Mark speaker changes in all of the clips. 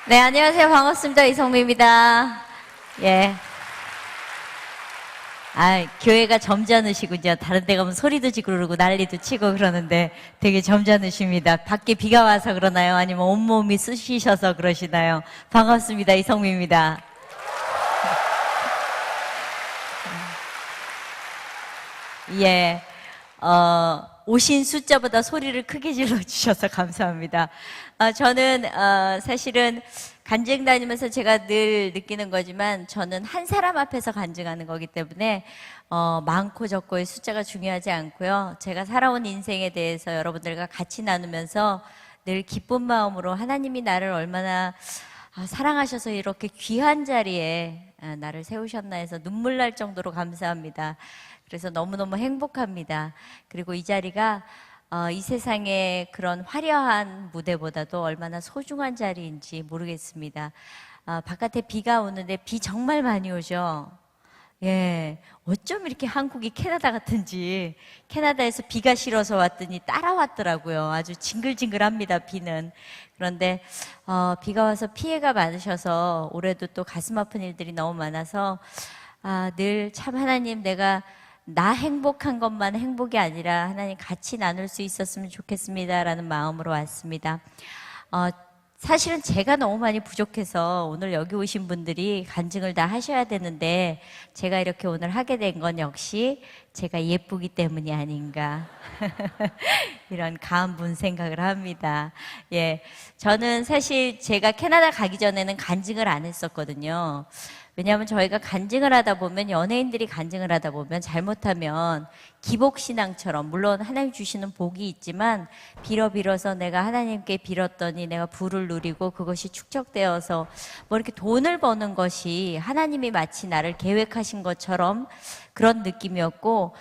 Speaker 1: 네, 안녕하세요. 반갑습니다. 이성미입니다. 예. 교회가 점잖으시군요. 다른 데 가면 소리도 지고 그러고 난리도 치고 그러는데 되게 점잖으십니다. 밖에 비가 와서 그러나요? 아니면 온몸이 쑤시셔서 그러시나요? 반갑습니다. 이성미입니다. 예. 오신 숫자보다 소리를 크게 질러주셔서 감사합니다. 저는, 사실은 간증 다니면서 제가 늘 느끼는 거지만 저는 한 사람 앞에서 간증하는 거기 때문에, 많고 적고의 숫자가 중요하지 않고요. 제가 살아온 인생에 대해서 여러분들과 같이 나누면서 늘 기쁜 마음으로 하나님이 나를 얼마나 사랑하셔서 이렇게 귀한 자리에 나를 세우셨나 해서 눈물 날 정도로 감사합니다. 그래서 너무너무 행복합니다. 그리고 이 자리가 이 세상의 그런 화려한 무대보다도 얼마나 소중한 자리인지 모르겠습니다. 바깥에 비가 오는데 비 정말 많이 오죠. 예, 어쩜 이렇게 한국이 캐나다 같은지. 캐나다에서 비가 싫어서 왔더니 따라왔더라고요. 아주 징글징글합니다, 비는. 그런데 비가 와서 피해가 많으셔서 올해도 또 가슴 아픈 일들이 너무 많아서 늘 참 하나님, 내가 나 행복한 것만 행복이 아니라 하나님 같이 나눌 수 있었으면 좋겠습니다라는 마음으로 왔습니다. 사실은 제가 너무 많이 부족해서 오늘 여기 오신 분들이 간증을 다 하셔야 되는데 제가 이렇게 오늘 하게 된 건 역시 제가 예쁘기 때문이 아닌가 이런 가은분 생각을 합니다. 예, 저는 사실 제가 캐나다 가기 전에는 간증을 안 했었거든요. 왜냐하면 저희가 간증을 하다 보면, 연예인들이 간증을 하다 보면 잘못하면 기복신앙처럼, 물론 하나님 주시는 복이 있지만 빌어서 내가 하나님께 빌었더니 내가 부를 누리고 그것이 축적되어서 뭐 이렇게 돈을 버는 것이 하나님이 마치 나를 계획하신 것처럼 그런 느낌이었고,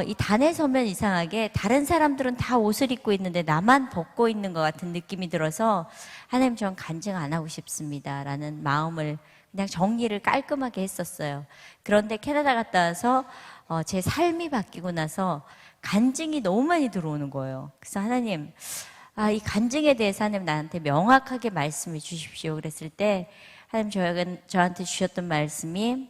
Speaker 1: 이 단에 서면 이상하게 다른 사람들은 다 옷을 입고 있는데 나만 벗고 있는 것 같은 느낌이 들어서 하나님, 전 간증 안 하고 싶습니다 라는 마음을 그냥 정리를 깔끔하게 했었어요. 그런데 캐나다 갔다 와서 제 삶이 바뀌고 나서 간증이 너무 많이 들어오는 거예요. 그래서 하나님, 이 간증에 대해서 하나님 나한테 명확하게 말씀해 주십시오. 그랬을 때 하나님 저한테 주셨던 말씀이,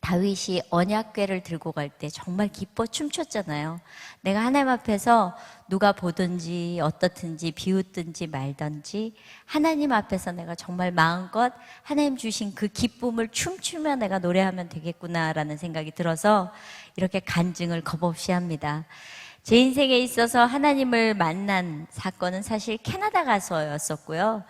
Speaker 1: 다윗이 언약궤를 들고 갈 때 정말 기뻐 춤췄잖아요. 내가 하나님 앞에서 누가 보든지 어떻든지 비웃든지 말든지 하나님 앞에서 내가 정말 마음껏 하나님 주신 그 기쁨을 춤추며 내가 노래하면 되겠구나라는 생각이 들어서 이렇게 간증을 겁없이 합니다. 제 인생에 있어서 하나님을 만난 사건은 사실 캐나다 가서였었고요.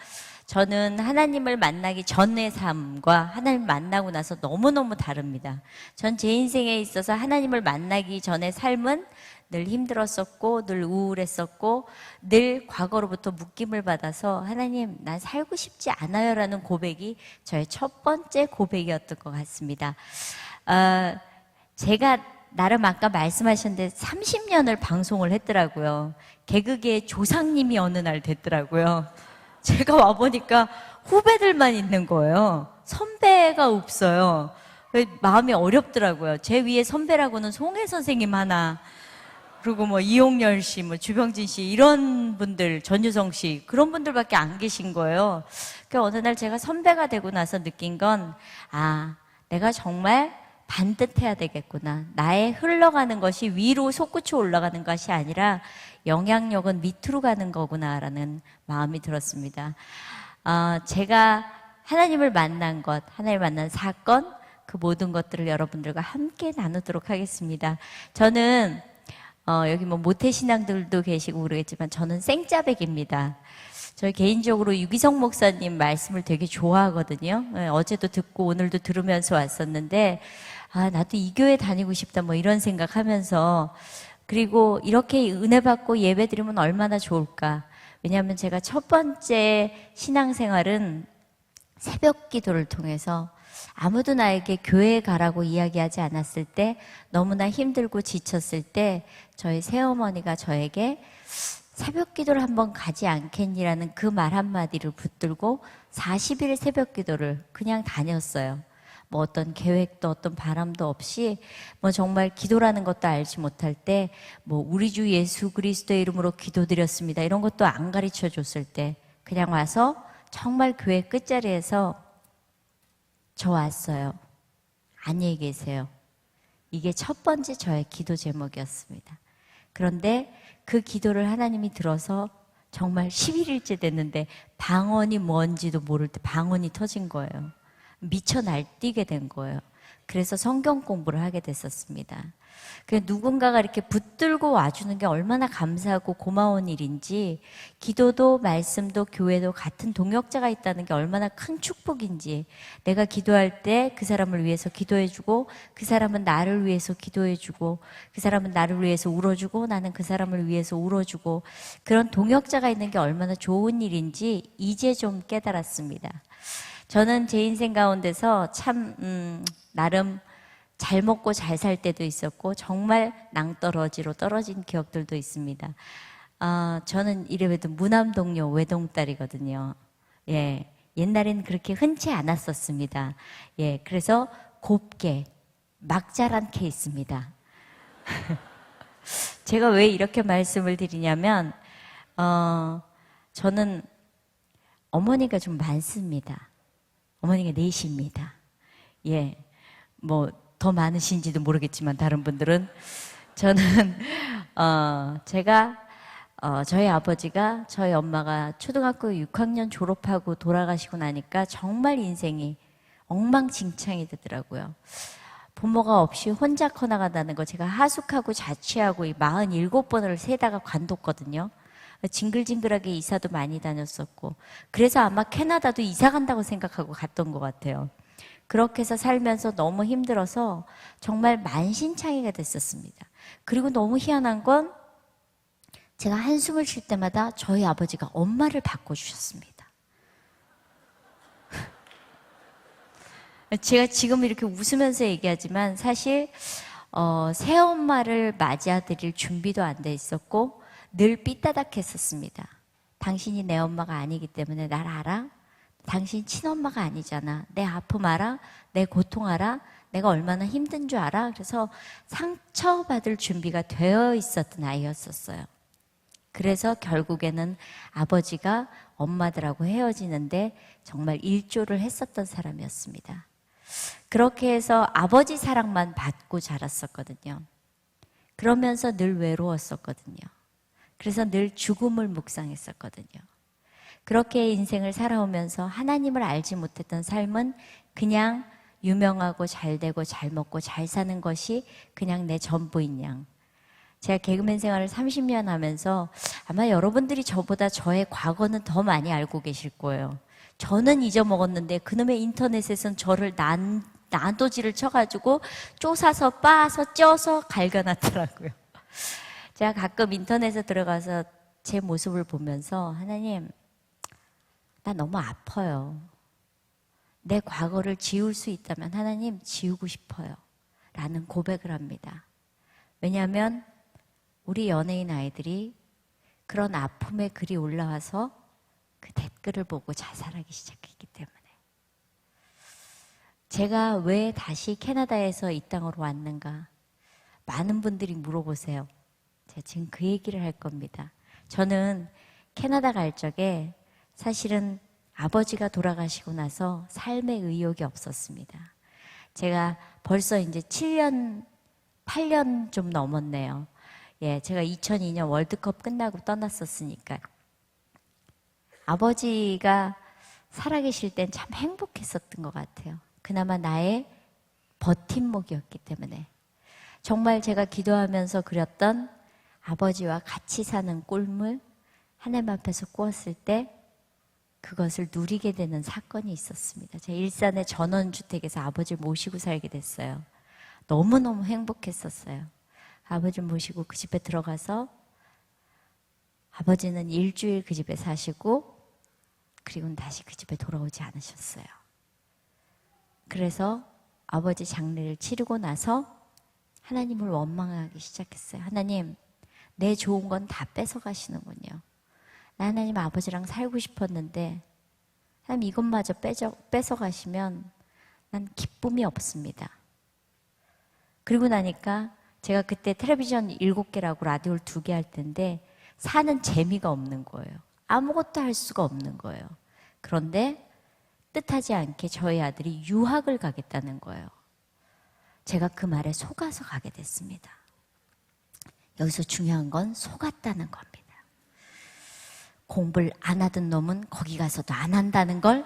Speaker 1: 저는 하나님을 만나기 전의 삶과 하나님을 만나고 나서 너무너무 다릅니다. 전 제 인생에 있어서 하나님을 만나기 전의 삶은 늘 힘들었었고, 늘 우울했었고, 늘 과거로부터 묶임을 받아서 하나님, 난 살고 싶지 않아요 라는 고백이 저의 첫 번째 고백이었던 것 같습니다. 제가 나름 아까 말씀하셨는데 30년을 방송을 했더라고요. 개그계의 조상님이 어느 날 됐더라고요. 제가 와보니까 후배들만 있는 거예요. 선배가 없어요. 마음이 어렵더라고요. 제 위에 선배라고는 송혜 선생님 하나, 그리고 뭐 이용렬 씨, 뭐 주병진 씨, 이런 분들, 전유성 씨, 그런 분들밖에 안 계신 거예요. 그러니까 어느 날 제가 선배가 되고 나서 느낀 건, 내가 정말 반듯해야 되겠구나. 나의 흘러가는 것이 위로 솟구쳐 올라가는 것이 아니라 영향력은 밑으로 가는 거구나라는 마음이 들었습니다. 제가 하나님을 만난 것, 하나님을 만난 사건, 그 모든 것들을 여러분들과 함께 나누도록 하겠습니다. 저는 여기 뭐 모태신앙들도 계시고 모르겠지만 저는 생짜백입니다. 저 개인적으로 유기성 목사님 말씀을 되게 좋아하거든요. 어제도 듣고 오늘도 들으면서 왔었는데, 나도 이 교회 다니고 싶다 뭐 이런 생각하면서, 그리고 이렇게 은혜 받고 예배 드리면 얼마나 좋을까. 왜냐하면 제가 첫 번째 신앙생활은 새벽 기도를 통해서, 아무도 나에게 교회에 가라고 이야기하지 않았을 때, 너무나 힘들고 지쳤을 때 저희 새어머니가 저에게 새벽 기도를 한번 가지 않겠니라는 그 말 한마디를 붙들고 40일 새벽 기도를 그냥 다녔어요. 뭐 어떤 계획도 어떤 바람도 없이, 뭐 정말 기도라는 것도 알지 못할 때, 뭐 우리 주 예수 그리스도의 이름으로 기도드렸습니다 이런 것도 안 가르쳐 줬을 때 그냥 와서 정말 교회 끝자리에서 저 왔어요. 안녕히 계세요. 이게 첫 번째 저의 기도 제목이었습니다. 그런데 그 기도를 하나님이 들어서 정말 11일째 됐는데 방언이 뭔지도 모를 때 방언이 터진 거예요. 미쳐 날뛰게 된 거예요. 그래서 성경 공부를 하게 됐었습니다. 누군가가 이렇게 붙들고 와주는 게 얼마나 감사하고 고마운 일인지, 기도도 말씀도 교회도 같은 동역자가 있다는 게 얼마나 큰 축복인지, 내가 기도할 때 그 사람을 위해서 기도해주고, 그 사람은 나를 위해서 기도해주고, 그 사람은 나를 위해서 울어주고, 나는 그 사람을 위해서 울어주고, 그런 동역자가 있는 게 얼마나 좋은 일인지 이제 좀 깨달았습니다. 저는 제 인생 가운데서 참 나름 잘 먹고 잘 살 때도 있었고 정말 낭떠러지로 떨어진 기억들도 있습니다. 저는 이래봬도 무남동녀 외동딸이거든요. 예, 옛날에는 그렇게 흔치 않았었습니다. 예, 그래서 곱게 막 자란 케이스입니다. 제가 왜 이렇게 말씀을 드리냐면 저는 어머니가 좀 많습니다. 어머니가 넷입니다. 예, 뭐 더 많으신지도 모르겠지만 다른 분들은 저는 제가 저희 아버지가 저희 엄마가 초등학교 6학년 졸업하고 돌아가시고 나니까 정말 인생이 엉망진창이 되더라고요. 부모가 없이 혼자 커나간다는 거, 제가 하숙하고 자취하고 47번을 세다가 관뒀거든요. 징글징글하게 이사도 많이 다녔었고, 그래서 아마 캐나다도 이사 간다고 생각하고 갔던 것 같아요. 그렇게 해서 살면서 너무 힘들어서 정말 만신창이가 됐었습니다. 그리고 너무 희한한 건 제가 한숨을 쉴 때마다 저희 아버지가 엄마를 바꿔주셨습니다. 제가 지금 이렇게 웃으면서 얘기하지만 사실 새엄마를 맞이해드릴 준비도 안 돼 있었고 늘 삐따닥했었습니다. 당신이 내 엄마가 아니기 때문에 날 알아? 당신 친엄마가 아니잖아. 내 아픔 알아? 내 고통 알아? 내가 얼마나 힘든 줄 알아? 그래서 상처받을 준비가 되어 있었던 아이였었어요. 그래서 결국에는 아버지가 엄마들하고 헤어지는데 정말 일조를 했었던 사람이었습니다. 그렇게 해서 아버지 사랑만 받고 자랐었거든요. 그러면서 늘 외로웠었거든요. 그래서 늘 죽음을 묵상했었거든요. 그렇게 인생을 살아오면서 하나님을 알지 못했던 삶은 그냥 유명하고 잘 되고 잘 먹고 잘 사는 것이 그냥 내 전부인 양. 제가 개그맨 생활을 30년 하면서 아마 여러분들이 저보다 저의 과거는 더 많이 알고 계실 거예요. 저는 잊어먹었는데 그놈의 인터넷에선 저를 난도질을 쳐가지고 쪼사서 빻아서 쪄서 갈겨놨더라고요. 제가 가끔 인터넷에 들어가서 제 모습을 보면서 하나님, 나 너무 아파요. 내 과거를 지울 수 있다면 하나님 지우고 싶어요. 라는 고백을 합니다. 왜냐하면 우리 연예인 아이들이 그런 아픔의 글이 올라와서 그 댓글을 보고 자살하기 시작했기 때문에. 제가 왜 다시 캐나다에서 이 땅으로 왔는가? 많은 분들이 물어보세요. 제가 지금 그 얘기를 할 겁니다. 저는 캐나다 갈 적에 사실은 아버지가 돌아가시고 나서 삶의 의욕이 없었습니다. 제가 벌써 이제 7년, 8년 좀 넘었네요. 예, 제가 2002년 월드컵 끝나고 떠났었으니까. 아버지가 살아계실 땐 참 행복했었던 것 같아요. 그나마 나의 버팀목이었기 때문에. 정말 제가 기도하면서 그렸던 아버지와 같이 사는 꿈을 하나님 앞에서 꾸었을 때 그것을 누리게 되는 사건이 있었습니다. 제가 일산의 전원주택에서 아버지를 모시고 살게 됐어요. 너무너무 행복했었어요. 아버지를 모시고 그 집에 들어가서 아버지는 일주일 그 집에 사시고 그리고는 다시 그 집에 돌아오지 않으셨어요. 그래서 아버지 장례를 치르고 나서 하나님을 원망하기 시작했어요. 하나님, 내 좋은 건 다 뺏어가시는군요. 나 하나님 아버지랑 살고 싶었는데 하나님 이것마저 뺏어가시면 난 기쁨이 없습니다. 그리고 나니까 제가 그때 텔레비전 7개라고 라디오를 2개 할 텐데 사는 재미가 없는 거예요. 아무것도 할 수가 없는 거예요. 그런데 뜻하지 않게 저희 아들이 유학을 가겠다는 거예요. 제가 그 말에 속아서 가게 됐습니다. 여기서 중요한 건 속았다는 겁니다. 공부를 안 하던 놈은 거기 가서도 안 한다는 걸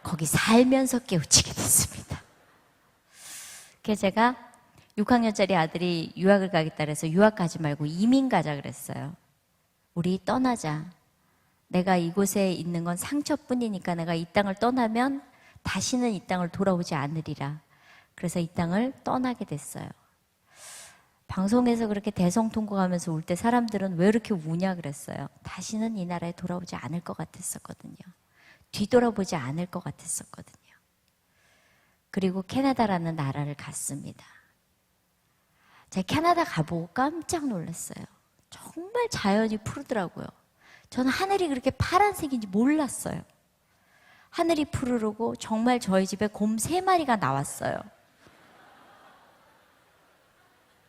Speaker 1: 거기 살면서 깨우치게 됐습니다. 그래서 제가 6학년짜리 아들이 유학을 가겠다 그래서 유학 가지 말고 이민 가자 그랬어요. 우리 떠나자. 내가 이곳에 있는 건 상처뿐이니까 내가 이 땅을 떠나면 다시는 이 땅을 돌아오지 않으리라. 그래서 이 땅을 떠나게 됐어요. 방송에서 그렇게 대성통곡하면서 울 때 사람들은 왜 이렇게 우냐 그랬어요. 다시는 이 나라에 돌아오지 않을 것 같았었거든요. 뒤돌아보지 않을 것 같았었거든요. 그리고 캐나다라는 나라를 갔습니다. 제가 캐나다 가보고 깜짝 놀랐어요. 정말 자연이 푸르더라고요. 저는 하늘이 그렇게 파란색인지 몰랐어요. 하늘이 푸르르고 정말 저희 집에 곰 3마리가 나왔어요.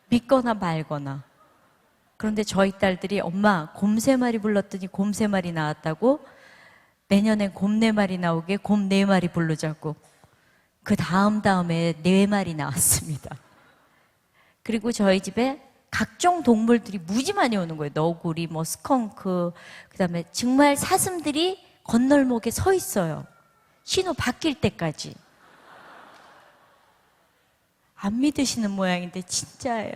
Speaker 1: 믿거나 말거나. 그런데 저희 딸들이 엄마 곰 3마리 불렀더니 곰 3마리 나왔다고? 내년엔 곰 4마리 나오게 곰 4마리 부르자고. 그 다음에 4마리 나왔습니다. 그리고 저희 집에 각종 동물들이 무지 많이 오는 거예요. 너구리, 뭐 스컹크, 그다음에 정말 사슴들이 건널목에 서 있어요. 신호 바뀔 때까지. 안 믿으시는 모양인데 진짜예요.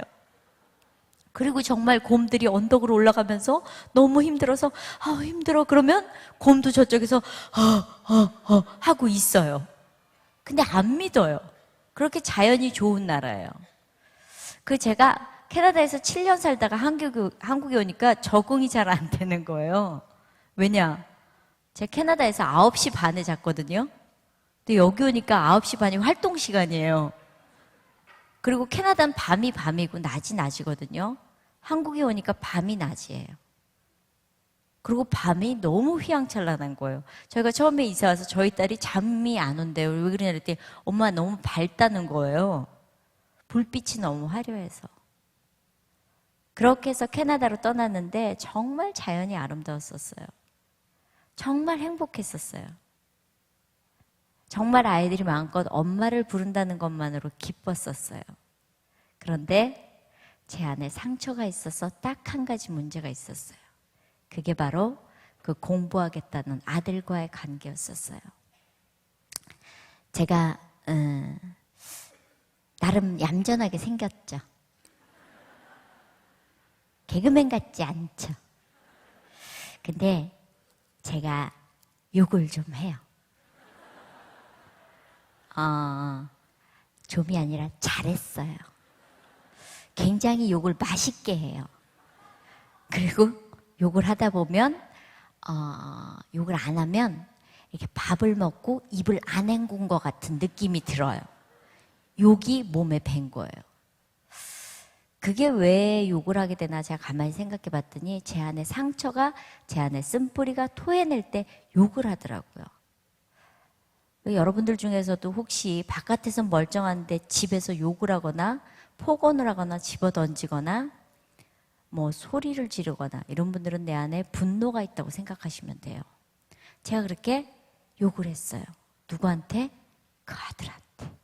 Speaker 1: 그리고 정말 곰들이 언덕으로 올라가면서 너무 힘들어서 힘들어 그러면 곰도 저쪽에서 하고 있어요. 근데 안 믿어요. 그렇게 자연이 좋은 나라예요. 제가 캐나다에서 7년 살다가 한국에 오니까 적응이 잘 안 되는 거예요. 왜냐? 제가 캐나다에서 9시 반에 잤거든요. 근데 여기 오니까 9시 반이 활동 시간이에요. 그리고 캐나다는 밤이 밤이고 낮이 낮이거든요. 한국에 오니까 밤이 낮이에요. 그리고 밤이 너무 휘황찬란한 거예요. 저희가 처음에 이사 와서 저희 딸이 잠이 안 온대요. 왜 그러냐 그랬더니 엄마 너무 밝다는 거예요. 불빛이 너무 화려해서. 그렇게 해서 캐나다로 떠났는데 정말 자연이 아름다웠었어요. 정말 행복했었어요. 정말 아이들이 마음껏 엄마를 부른다는 것만으로 기뻤었어요. 그런데 제 안에 상처가 있어서 딱 한 가지 문제가 있었어요. 그게 바로 그 공부하겠다는 아들과의 관계였었어요. 제가 나름 얌전하게 생겼죠. 개그맨 같지 않죠. 근데 제가 욕을 좀 해요. 좀이 아니라 잘했어요. 굉장히 욕을 맛있게 해요. 그리고 욕을 하다 보면 욕을 안 하면 이렇게 밥을 먹고 입을 안 헹군 것 같은 느낌이 들어요. 욕이 몸에 밴 거예요. 그게 왜 욕을 하게 되나 제가 가만히 생각해 봤더니 제 안에 상처가, 제 안에 쓴뿌리가 토해낼 때 욕을 하더라고요. 여러분들 중에서도 혹시 바깥에서 멀쩡한데 집에서 욕을 하거나 폭언을 하거나 집어던지거나 뭐 소리를 지르거나 이런 분들은 내 안에 분노가 있다고 생각하시면 돼요. 제가 그렇게 욕을 했어요. 누구한테? 그 아들한테.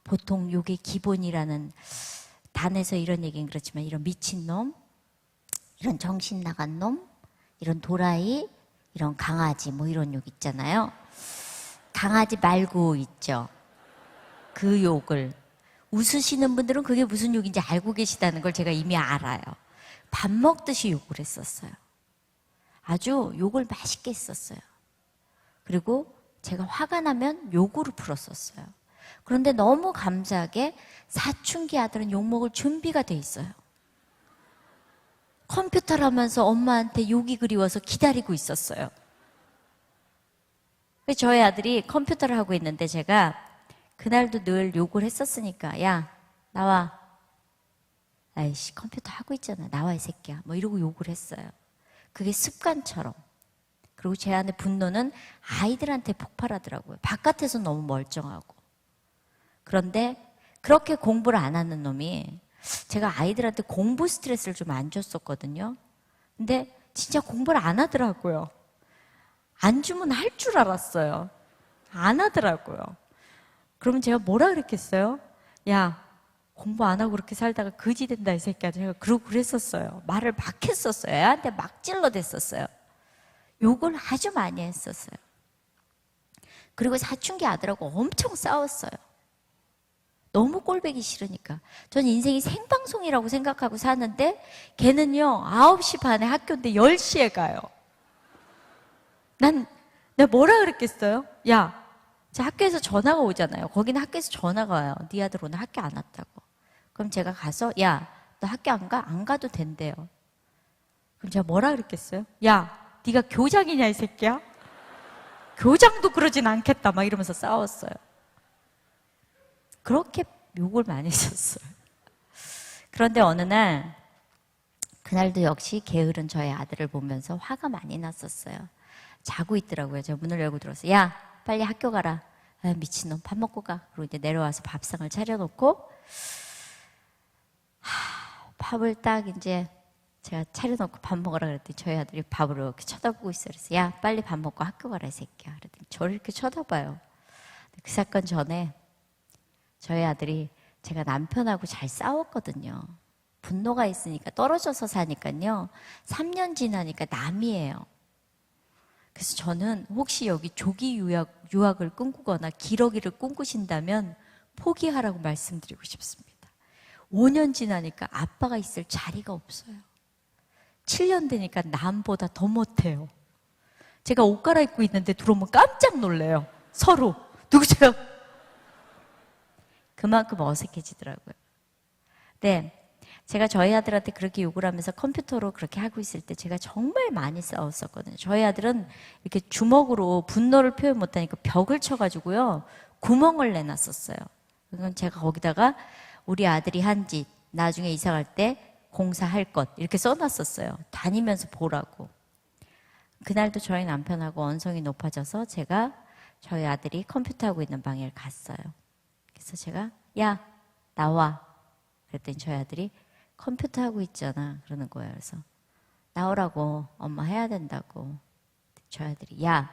Speaker 1: 보통 욕의 기본이라는 단에서 이런 얘기는 그렇지만 이런 미친놈, 이런 정신 나간 놈, 이런 도라이, 이런 강아지 뭐 이런 욕 있잖아요. 강아지 말고 있죠. 그 욕을. 웃으시는 분들은 그게 무슨 욕인지 알고 계시다는 걸 제가 이미 알아요. 밥 먹듯이 욕을 했었어요. 아주 욕을 맛있게 했었어요. 그리고 제가 화가 나면 욕으로 풀었었어요. 그런데 너무 감사하게 사춘기 아들은 욕먹을 준비가 돼 있어요. 컴퓨터를 하면서 엄마한테 욕이 그리워서 기다리고 있었어요. 저희 아들이 컴퓨터를 하고 있는데 제가 그날도 늘 욕을 했었으니까 야 나와. 아이씨 컴퓨터 하고 있잖아. 나와 이 새끼야. 뭐 이러고 욕을 했어요. 그게 습관처럼. 그리고 제 안의 분노는 아이들한테 폭발하더라고요. 바깥에서 너무 멀쩡하고. 그런데 그렇게 공부를 안 하는 놈이 제가 아이들한테 공부 스트레스를 좀 안 줬었거든요. 근데 진짜 공부를 안 하더라고요. 안 주면 할 줄 알았어요. 안 하더라고요. 그러면 제가 뭐라 그랬겠어요? 야, 공부 안 하고 그렇게 살다가 거지 된다 이 새끼야. 제가 그랬었어요. 말을 막 했었어요. 애한테 막 찔러댔었어요. 욕을 아주 많이 했었어요. 그리고 사춘기 아들하고 엄청 싸웠어요. 너무 꼴보기 싫으니까. 전 인생이 생방송이라고 생각하고 사는데 걔는요 9시 반에 학교인데 10시에 가요. 내가 뭐라 그랬겠어요? 야, 제 학교에서 전화가 오잖아요. 거기는 학교에서 전화가 와요. 네 아들 오늘 학교 안 왔다고. 그럼 제가 가서 야, 너 학교 안 가? 안 가도 된대요. 그럼 제가 뭐라 그랬겠어요? 야, 네가 교장이냐 이 새끼야? 교장도 그러진 않겠다 막 이러면서 싸웠어요. 그렇게 욕을 많이 했었어요. 그런데 어느 날 그날도 역시 게으른 저의 아들을 보면서 화가 많이 났었어요. 자고 있더라고요. 제가 문을 열고 들어서 야, 빨리 학교 가라. 아, 미친놈 밥 먹고 가. 그리고 이제 내려와서 밥상을 차려놓고 밥을 딱 이제 제가 차려놓고 밥 먹으라 그랬더니 저희 아들이 밥을 이렇게 쳐다보고 있어요. 그래서 야, 빨리 밥 먹고 학교 가라 이 새끼야. 그랬더니 저를 이렇게 쳐다봐요. 그 사건 전에 저희 아들이 제가 남편하고 잘 싸웠거든요. 분노가 있으니까 떨어져서 사니까요. 3년 지나니까 남이에요. 그래서 저는 혹시 여기 조기 유학을 꿈꾸거나 기러기를 꿈꾸신다면 포기하라고 말씀드리고 싶습니다. 5년 지나니까 아빠가 있을 자리가 없어요. 7년 되니까 남보다 더 못해요. 제가 옷 갈아입고 있는데 들어오면 깜짝 놀래요. 서로. 누구세요? 그만큼 어색해지더라고요. 네, 제가 저희 아들한테 그렇게 욕을 하면서 컴퓨터로 그렇게 하고 있을 때 제가 정말 많이 싸웠었거든요. 저희 아들은 이렇게 주먹으로 분노를 표현 못하니까 벽을 쳐가지고요. 구멍을 내놨었어요. 그건 제가 거기다가 우리 아들이 한 짓, 나중에 이사 갈 때 공사할 것 이렇게 써놨었어요. 다니면서 보라고. 그날도 저희 남편하고 언성이 높아져서 제가 저희 아들이 컴퓨터 하고 있는 방에 갔어요. 그래서 제가 야, 나와. 그랬더니 저희 아들이 컴퓨터 하고 있잖아. 그러는 거예요. 그래서 나오라고. 엄마 해야 된다고. 저희 아들이 야,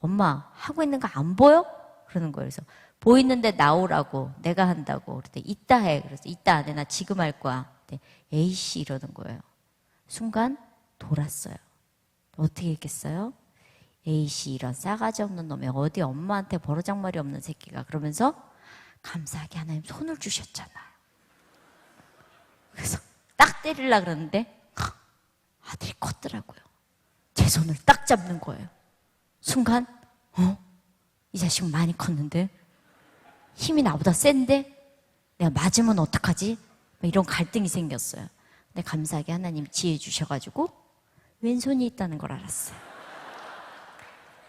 Speaker 1: 엄마 하고 있는 거 안 보여? 그러는 거예요. 그래서 보이는데 나오라고. 내가 한다고. 그랬더니 이따 해. 그래서 이따 안 해. 나 지금 할 거야. 에이씨 이러는 거예요. 순간 돌았어요. 어떻게 했겠어요? 에이씨 이런 싸가지 없는 놈이 어디 엄마한테 버르장머리 없는 새끼가. 그러면서 감사하게 하나님 손을 주셨잖아. 그래서 딱 때리려고 그러는데 아들이 컸더라고요. 제 손을 딱 잡는 거예요. 순간 이 자식 많이 컸는데 힘이 나보다 센데 내가 맞으면 어떡하지? 이런 갈등이 생겼어요. 근데 감사하게 하나님 지혜 주셔가지고 왼손이 있다는 걸 알았어요.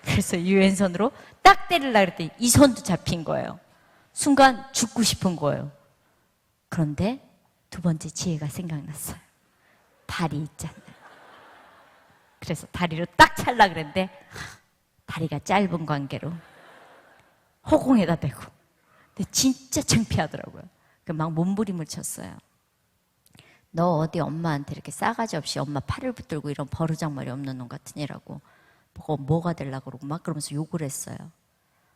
Speaker 1: 그래서 이 왼손으로 딱 때리려고 그랬더니 이 손도 잡힌 거예요. 순간 죽고 싶은 거예요. 그런데 두 번째 지혜가 생각났어요. 다리 있잖아요. 그래서 다리로 딱 찰려고 그랬는데 다리가 짧은 관계로 허공에다 대고. 근데 진짜 창피하더라고요. 막 몸부림을 쳤어요. 너 어디 엄마한테 이렇게 싸가지 없이 엄마 팔을 붙들고 이런 버르장머리 없는 놈 같으니라고 뭐가 되려고 그러고 막 그러면서 욕을 했어요.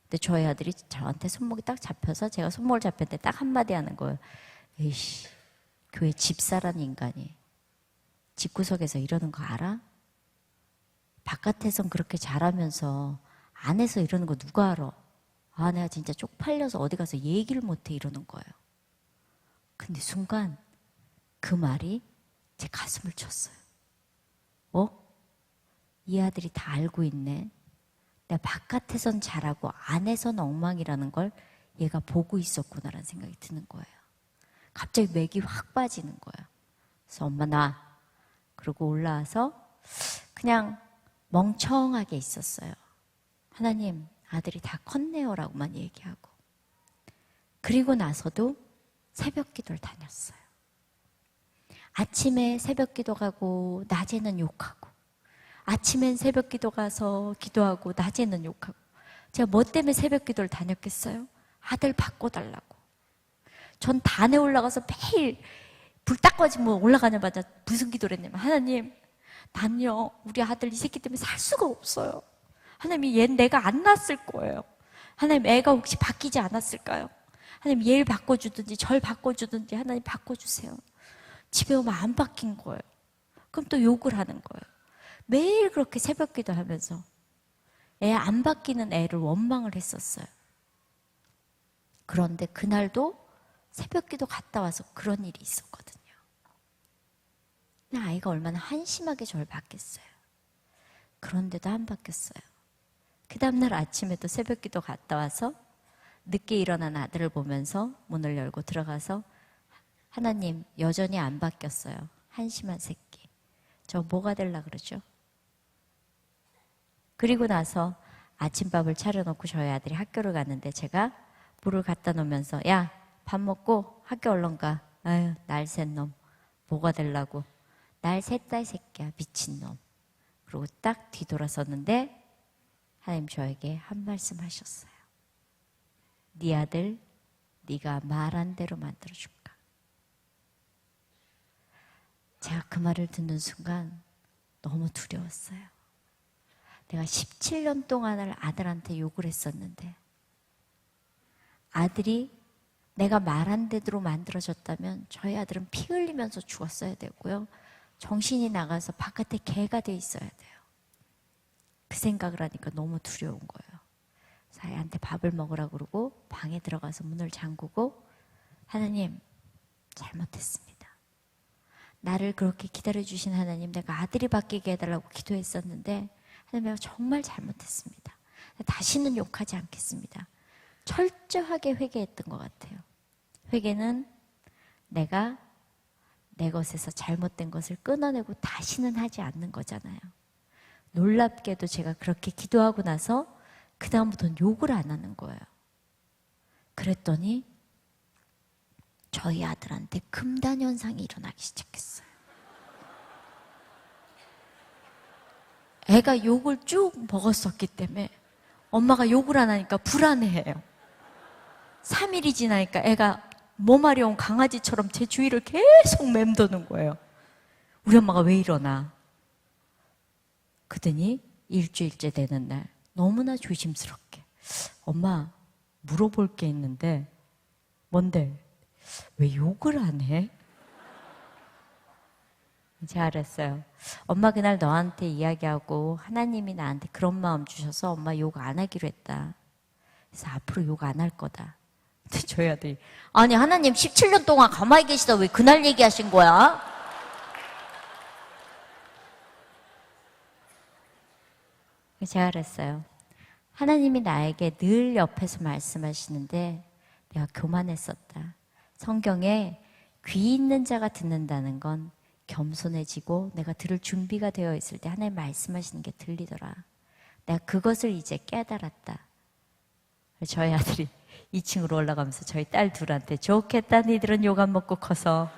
Speaker 1: 근데 저희 아들이 저한테 손목이 딱 잡혀서 제가 손목을 잡혔는데 딱 한마디 하는 거예요. 에이씨, 교회 집사라는 인간이 집구석에서 이러는 거 알아? 바깥에선 그렇게 잘하면서 안에서 이러는 거 누가 알아? 아, 내가 진짜 쪽팔려서 어디 가서 얘기를 못해 이러는 거예요. 근데 순간 그 말이 제 가슴을 쳤어요. 이 아들이 다 알고 있네. 내가 바깥에선 잘하고 안에선 엉망이라는 걸 얘가 보고 있었구나라는 생각이 드는 거예요. 갑자기 맥이 확 빠지는 거예요. 그래서 엄마 나. 그러고 올라와서 그냥 멍청하게 있었어요. 하나님, 아들이 다 컸네요라고만 얘기하고. 그리고 나서도 새벽 기도를 다녔어요. 아침에 새벽 기도 가고 낮에는 욕하고, 아침엔 새벽 기도 가서 기도하고 낮에는 욕하고. 제가 뭐 때문에 새벽 기도를 다녔겠어요? 아들 바꿔달라고. 전 단에 올라가서 매일 불 딱 꺼지면 올라가자마자 무슨 기도를 했냐면 하나님, 난요 우리 아들 이 새끼 때문에 살 수가 없어요. 하나님, 얘 내가 안 낳았을 거예요. 하나님, 애가 혹시 바뀌지 않았을까요? 하나님, 얘를 바꿔주든지 절 바꿔주든지 하나님 바꿔주세요. 집에 오면 안 바뀐 거예요. 그럼 또 욕을 하는 거예요. 매일 그렇게 새벽 기도하면서 애 안 바뀌는 애를 원망을 했었어요. 그런데 그날도 새벽 기도 갔다 와서 그런 일이 있었거든요. 아이가 얼마나 한심하게 저를 봤겠어요. 그런데도 안 바뀌었어요. 그 다음날 아침에도 새벽 기도 갔다 와서 늦게 일어난 아들을 보면서 문을 열고 들어가서 하나님, 여전히 안 바뀌었어요. 한심한 새끼. 저 뭐가 되려 그러죠? 그리고 나서 아침밥을 차려놓고 저희 아들이 학교를 갔는데 제가 물을 갖다 놓으면서 야, 밥 먹고 학교 얼른 가. 아유, 날쌘 놈. 뭐가 되려고. 날 샜다 이 새끼야. 미친놈. 그리고 딱 뒤돌아섰는데 하나님 저에게 한 말씀 하셨어요. 네 아들 네가 말한 대로 만들어줄까. 제가 그 말을 듣는 순간 너무 두려웠어요. 내가 17년 동안을 아들한테 욕을 했었는데 아들이 내가 말한 대로 만들어졌다면 저희 아들은 피 흘리면서 죽었어야 되고요. 정신이 나가서 바깥에 개가 돼 있어야 돼요. 그 생각을 하니까 너무 두려운 거예요. 그래서 아이한테 밥을 먹으라고 그러고 방에 들어가서 문을 잠그고 하나님, 잘못했습니다. 나를 그렇게 기다려주신 하나님, 내가 아들이 바뀌게 해달라고 기도했었는데 하나님, 내가 정말 잘못했습니다. 다시는 욕하지 않겠습니다. 철저하게 회개했던 것 같아요. 회개는 내가 내 것에서 잘못된 것을 끊어내고 다시는 하지 않는 거잖아요. 놀랍게도 제가 그렇게 기도하고 나서 그 다음부터는 욕을 안 하는 거예요. 그랬더니 저희 아들한테 금단 현상이 일어나기 시작했어요. 애가 욕을 쭉 먹었었기 때문에 엄마가 욕을 안 하니까 불안해해요. 3일이 지나니까 애가 몸마려운 강아지처럼 제 주위를 계속 맴도는 거예요. 우리 엄마가 왜 이러나? 그러더니 일주일째 되는 날 너무나 조심스럽게 엄마, 물어볼 게 있는데 뭔데? 왜 욕을 안 해? 제가 알았어요. 엄마 그날 너한테 이야기하고 하나님이 나한테 그런 마음 주셔서 엄마 욕 안 하기로 했다. 그래서 앞으로 욕 안 할 거다. 근데 저희 아들이 아니 하나님 17년 동안 가만히 계시다 왜 그날 얘기하신 거야? 제가 알았어요. 하나님이 나에게 늘 옆에서 말씀하시는데 내가 교만했었다. 성경에 귀 있는 자가 듣는다는 건 겸손해지고 내가 들을 준비가 되어 있을 때 하나님 말씀하시는 게 들리더라. 내가 그것을 이제 깨달았다. 저희 아들이 2층으로 올라가면서 저희 딸 둘한테 좋겠다 니들은 욕 안 먹고 커서.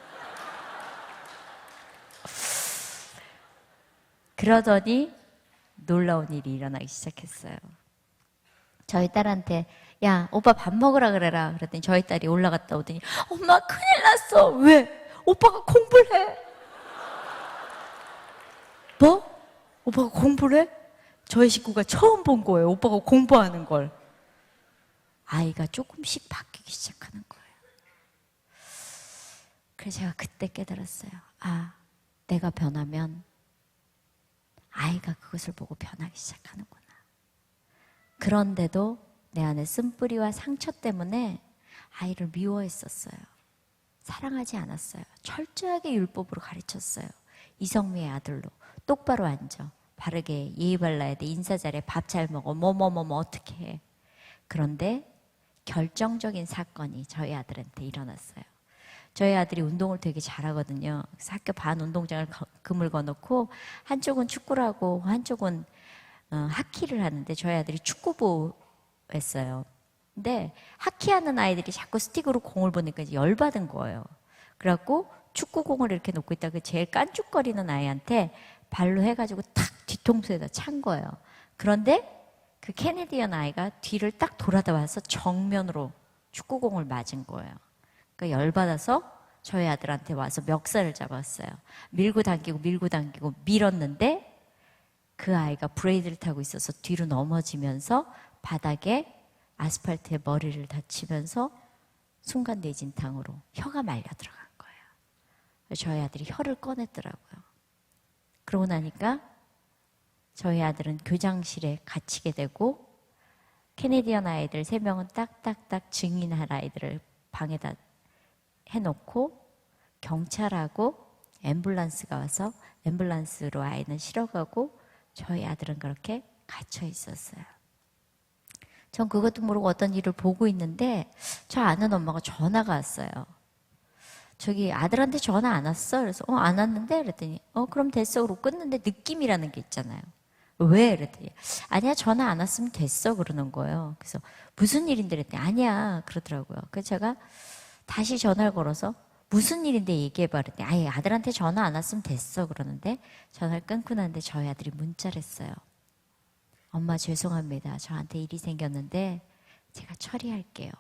Speaker 1: 그러더니 놀라운 일이 일어나기 시작했어요. 저희 딸한테 야 오빠 밥 먹으라 그래라 그랬더니 저희 딸이 올라갔다 오더니 엄마 큰일 났어. 왜? 오빠가 공부를 해. 뭐? 오빠가 공부를 해? 저희 식구가 처음 본 거예요. 오빠가 공부하는 걸. 아이가 조금씩 바뀌기 시작하는 거예요. 그래서 제가 그때 깨달았어요. 아, 내가 변하면 아이가 그것을 보고 변하기 시작하는구나. 그런데도 내 안에 쓴뿌리와 상처 때문에 아이를 미워했었어요. 사랑하지 않았어요. 철저하게 율법으로 가르쳤어요. 이성미의 아들로 똑바로 앉아. 바르게 예의 발라야 돼. 인사 잘해. 밥 잘 먹어. 뭐뭐뭐뭐 어떻게 해. 그런데 결정적인 사건이 저희 아들한테 일어났어요. 저희 아들이 운동을 되게 잘하거든요. 그래서 학교 반 운동장을 금을 거놓고 한쪽은 축구를 하고 한쪽은 하키를 하는데 저희 아들이 축구부 했어요. 근데 하키하는 아이들이 자꾸 스틱으로 공을 보니까 이제 열받은 거예요. 그래갖고 축구공을 이렇게 놓고 있다가 제일 깐죽거리는 아이한테 발로 해가지고 탁 뒤통수에다 찬 거예요. 그런데 그 캐네디언 아이가 뒤를 딱 돌아다 와서 정면으로 축구공을 맞은 거예요. 그러니까 열받아서 저희 아들한테 와서 멱살을 잡았어요. 밀고 당기고 밀고 당기고 밀었는데 그 아이가 브레이드를 타고 있어서 뒤로 넘어지면서 바닥에 아스팔트에 머리를 다치면서 순간 뇌진탕으로 혀가 말려 들어간 거예요. 저희 아들이 혀를 꺼냈더라고요. 그러고 나니까 저희 아들은 교장실에 갇히게 되고 캐네디언 아이들 3명은 딱딱딱 증인할 아이들을 방에다 해놓고 경찰하고 앰뷸런스가 와서 앰뷸런스로 아이는 실어가고 저희 아들은 그렇게 갇혀 있었어요. 전 그것도 모르고 어떤 일을 보고 있는데 저 아는 엄마가 전화가 왔어요. 저기 아들한테 전화 안 왔어? 그래서 안 왔는데? 그랬더니 그럼 됐어. 그러고 끊는데 느낌이라는 게 있잖아요. 왜? 그랬더니 아니야 전화 안 왔으면 됐어 그러는 거예요. 그래서 무슨 일인데? 그랬더니 아니야 그러더라고요. 그래서 제가 다시 전화를 걸어서 무슨 일인데 얘기해봐 그랬더니 아예 아들한테 전화 안 왔으면 됐어 그러는데 전화를 끊고 났는데 저희 아들이 문자를 했어요. 엄마 죄송합니다. 저한테 일이 생겼는데 제가 처리할게요.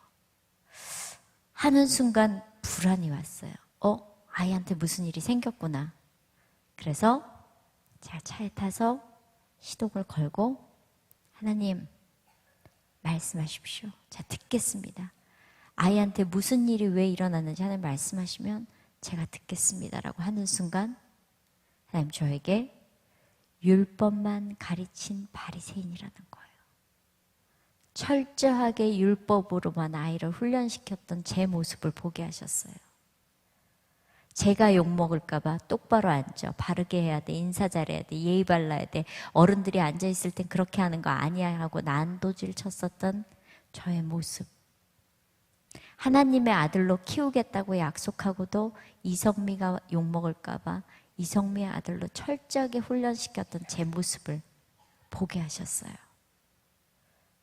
Speaker 1: 하는 순간 불안이 왔어요. 아이한테 무슨 일이 생겼구나. 그래서 제가 차에 타서 시동을 걸고 하나님 말씀하십시오. 자 듣겠습니다. 아이한테 무슨 일이 왜 일어났는지 하나님 말씀하시면 제가 듣겠습니다라고 하는 순간 하나님 저에게 율법만 가르친 바리새인이라는 거예요. 철저하게 율법으로만 아이를 훈련시켰던 제 모습을 보게 하셨어요. 제가 욕먹을까 봐 똑바로 앉아. 바르게 해야 돼. 인사 잘해야 돼. 예의 발라야 돼. 어른들이 앉아있을 땐 그렇게 하는 거 아니야 하고 난도질 쳤었던 저의 모습. 하나님의 아들로 키우겠다고 약속하고도 이성미가 욕먹을까 봐 이성미의 아들로 철저하게 훈련시켰던 제 모습을 보게 하셨어요.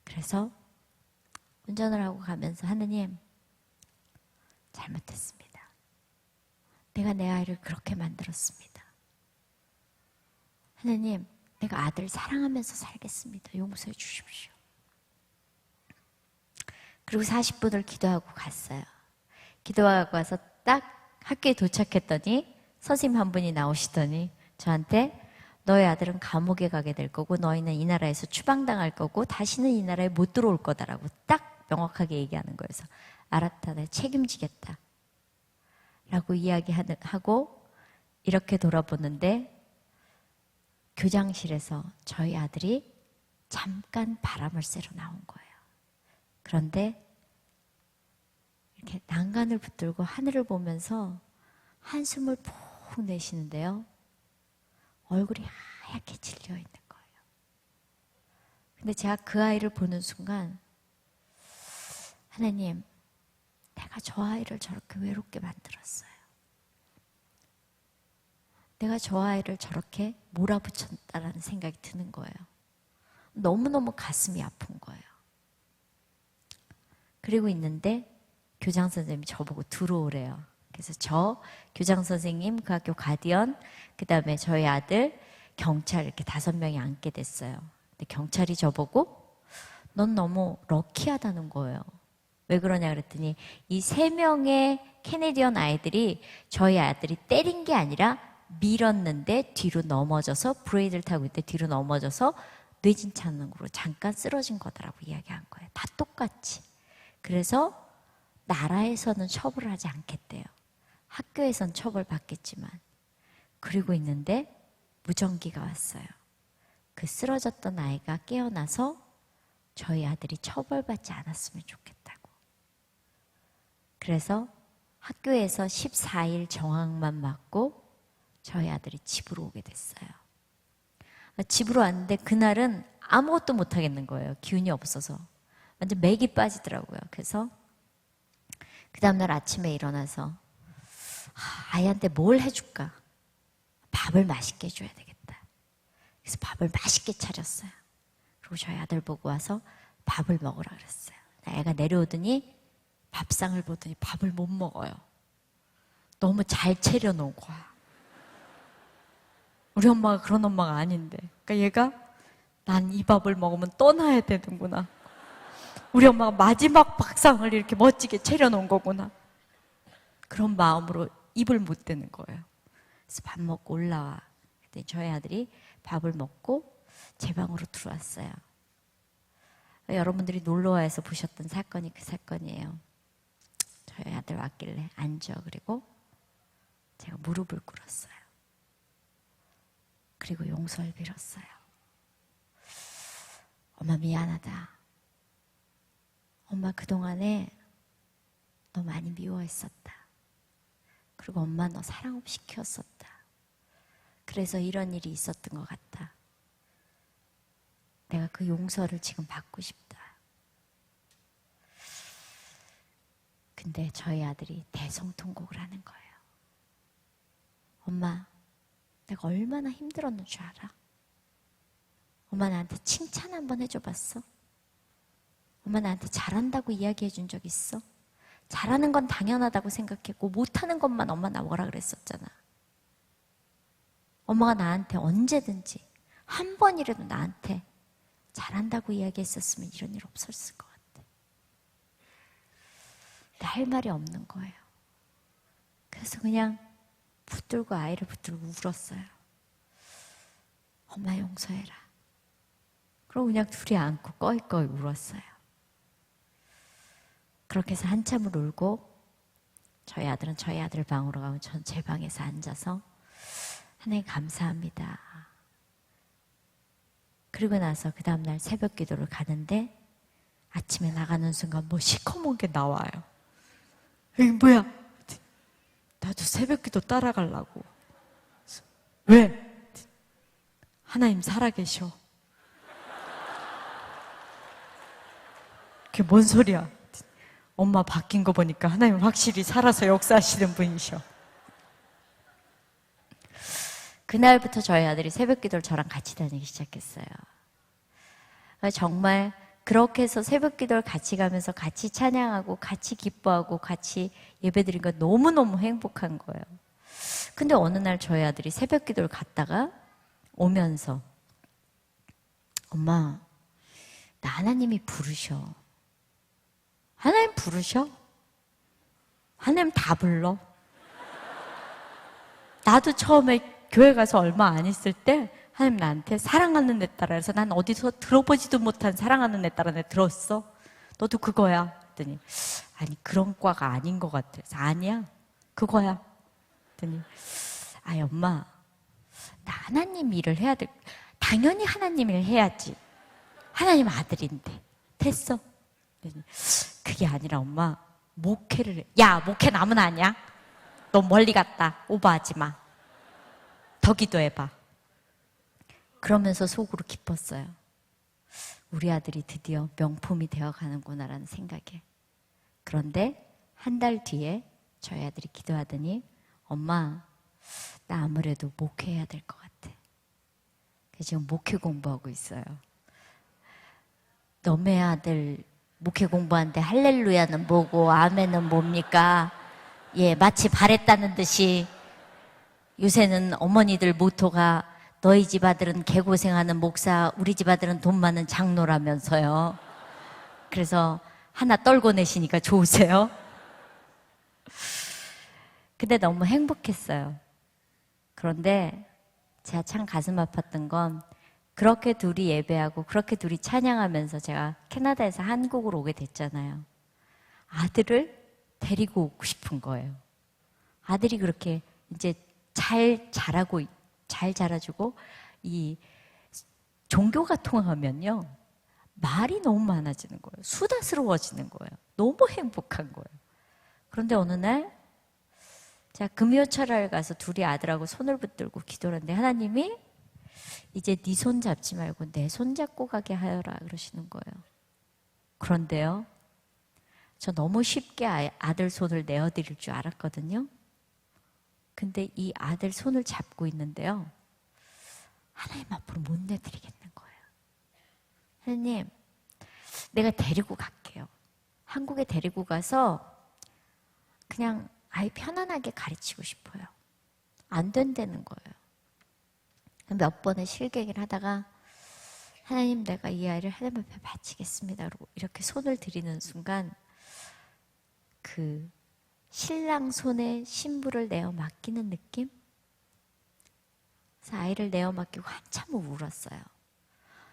Speaker 1: 그래서 운전을 하고 가면서 하느님 잘못했습니다. 내가 내 아이를 그렇게 만들었습니다. 하느님 내가 아들 사랑하면서 살겠습니다. 용서해 주십시오. 그리고 40분을 기도하고 갔어요. 기도하고 와서 딱 학교에 도착했더니 선생님 한 분이 나오시더니 저한테 너희 아들은 감옥에 가게 될 거고 너희는 이 나라에서 추방당할 거고 다시는 이 나라에 못 들어올 거다라고 딱 명확하게 얘기하는 거예요. 그래서 알았다, 내가 책임지겠다 라고 이야기하고 이렇게 돌아보는데 교장실에서 저희 아들이 잠깐 바람을 쐬러 나온 거예요. 그런데 이렇게 난간을 붙들고 하늘을 보면서 한숨을 푹 내쉬는데요. 얼굴이 하얗게 질려 있는 거예요. 근데 제가 그 아이를 보는 순간 하나님, 내가 저 아이를 저렇게 외롭게 만들었어요. 내가 저 아이를 저렇게 몰아붙였다라는 생각이 드는 거예요. 너무너무 가슴이 아픈 거예요. 그리고 있는데 교장 선생님이 저보고 들어오래요. 그래서 저, 교장 선생님, 그 학교 가디언, 그 다음에 저희 아들, 경찰 이렇게 5명이 앉게 됐어요. 근데 경찰이 저보고 넌 너무 럭키하다는 거예요. 왜 그러냐 그랬더니 이 3명의 캐네디언 아이들이 저희 아들이 때린 게 아니라 밀었는데 뒤로 넘어져서 브레이드를 타고 있는데 뒤로 넘어져서 뇌진탕으로 잠깐 쓰러진 거다라고 이야기한 거예요. 다 똑같이. 그래서 나라에서는 처벌을 하지 않겠대요. 학교에선 처벌받겠지만. 그리고 있는데 무전기가 왔어요. 그 쓰러졌던 아이가 깨어나서 저희 아들이 처벌받지 않았으면 좋겠다고. 그래서 학교에서 14일 정학만 맞고 저희 아들이 집으로 오게 됐어요. 집으로 왔는데 그날은 아무것도 못 하겠는 거예요. 기운이 없어서. 완전 맥이 빠지더라고요. 그래서 그 다음날 아침에 일어나서 아이한테 뭘 해줄까? 밥을 맛있게 해줘야 되겠다. 그래서 밥을 맛있게 차렸어요. 그리고 저희 아들 보고 와서 밥을 먹으라 그랬어요. 애가 내려오더니 밥상을 보더니 밥을 못 먹어요. 너무 잘 차려놓은 거야. 우리 엄마가 그런 엄마가 아닌데. 그러니까 얘가 난 이 밥을 먹으면 떠나야 되는구나. 우리 엄마가 마지막 밥상을 이렇게 멋지게 차려놓은 거구나. 그런 마음으로 입을 못 대는 거예요. 그래서 밥 먹고 올라와. 그때 저희 아들이 밥을 먹고 제 방으로 들어왔어요. 여러분들이 놀러와서 보셨던 사건이 그 사건이에요. 저희 아들 왔길래 앉아. 그리고 제가 무릎을 꿇었어요. 그리고 용서를 빌었어요. 엄마 미안하다. 엄마 그동안에 너 많이 미워했었다. 그리고 엄마 너 사랑 없이 키웠었다. 그래서 이런 일이 있었던 것 같다. 내가 그 용서를 지금 받고 싶다. 근데 저희 아들이 대성통곡을 하는 거예요. 엄마, 내가 얼마나 힘들었는 줄 알아? 엄마 나한테 칭찬 한번 해줘봤어? 엄마 나한테 잘한다고 이야기해 준 적 있어? 잘하는 건 당연하다고 생각했고 못하는 것만 엄마 나 뭐라 그랬었잖아. 엄마가 나한테 언제든지 한 번이라도 나한테 잘한다고 이야기했었으면 이런 일 없었을 것 같아. 근데 할 말이 없는 거예요. 그래서 그냥 붙들고 아이를 붙들고 울었어요. 엄마 용서해라. 그러고 그냥 둘이 안고 꺼이꺼이 울었어요. 그렇게 해서 한참을 울고 저희 아들은 저희 아들 방으로 가고 전 제 방에서 앉아서 하나님 감사합니다. 그리고 나서 그 다음날 새벽 기도를 가는데 아침에 나가는 순간 뭐 시커먼 게 나와요. 이게 뭐야? 나도 새벽 기도 따라가려고. 왜? 하나님 살아계셔. 그게 뭔 소리야? 엄마 바뀐 거 보니까 하나님 확실히 살아서 역사하시는 분이셔. 그날부터 저희 아들이 새벽 기도를 저랑 같이 다니기 시작했어요. 정말 그렇게 해서 새벽 기도를 같이 가면서 같이 찬양하고 같이 기뻐하고 같이 예배드린 거 너무너무 행복한 거예요. 근데 어느 날 저희 아들이 새벽 기도를 갔다가 오면서 엄마, 나 하나님이 부르셔. 하나님 부르셔? 하나님 다 불러. 나도 처음에 교회 가서 얼마 안 있을 때 하나님 나한테 사랑하는 애 따라 해서 난 어디서 들어보지도 못한 사랑하는 애 따라 내 들었어. 너도 그거야. 그랬더니 아니 그런 과가 아닌 것 같아. 그래서 아니야. 그거야. 그랬더니 아이 엄마 나 하나님 일을 해야 돼. 당연히 하나님 일 해야지. 하나님 아들인데. 됐어. 그랬더니 그게 아니라 엄마 목회를 해. 야 목회 남은 아니야? 너 멀리 갔다. 오버하지 마. 더 기도해봐. 그러면서 속으로 기뻤어요. 우리 아들이 드디어 명품이 되어가는구나라는 생각에. 그런데 한 달 뒤에 저희 아들이 기도하더니 엄마 나 아무래도 목회해야 될 것 같아. 그래서 지금 목회 공부하고 있어요. 너네 아들 목회 공부하는데 할렐루야는 뭐고 아멘은 뭡니까? 예, 마치 바랬다는 듯이 요새는 어머니들 모토가 너희 집 아들은 개고생하는 목사, 우리 집 아들은 돈 많은 장로라면서요. 그래서 하나 떨고 내시니까 좋으세요? 근데 너무 행복했어요. 그런데 제가 참 가슴 아팠던 건 그렇게 둘이 예배하고 그렇게 둘이 찬양하면서 제가 캐나다에서 한국으로 오게 됐잖아요. 아들을 데리고 오고 싶은 거예요. 아들이 그렇게 이제 잘 자라주고 이 종교가 통하면요 말이 너무 많아지는 거예요. 수다스러워지는 거예요. 너무 행복한 거예요. 그런데 어느 날 제가 금요철학을 가서 둘이 아들하고 손을 붙들고 기도를 했는데 하나님이 이제 네 손 잡지 말고 내 손 잡고 가게 하여라 그러시는 거예요. 그런데요 저 너무 쉽게 아들 손을 내어드릴 줄 알았거든요. 근데 이 아들 손을 잡고 있는데요 하나님 앞으로 못 내드리겠는 거예요. 하나님 내가 데리고 갈게요. 한국에 데리고 가서 그냥 아이 편안하게 가르치고 싶어요. 안 된다는 거예요. 몇 번의 실객을 하다가 하나님 내가 이 아이를 하나님 앞에 바치겠습니다. 그리고 이렇게 손을 들이는 순간 그 신랑 손에 신부를 내어 맡기는 느낌? 그래서 아이를 내어 맡기고 한참을 울었어요.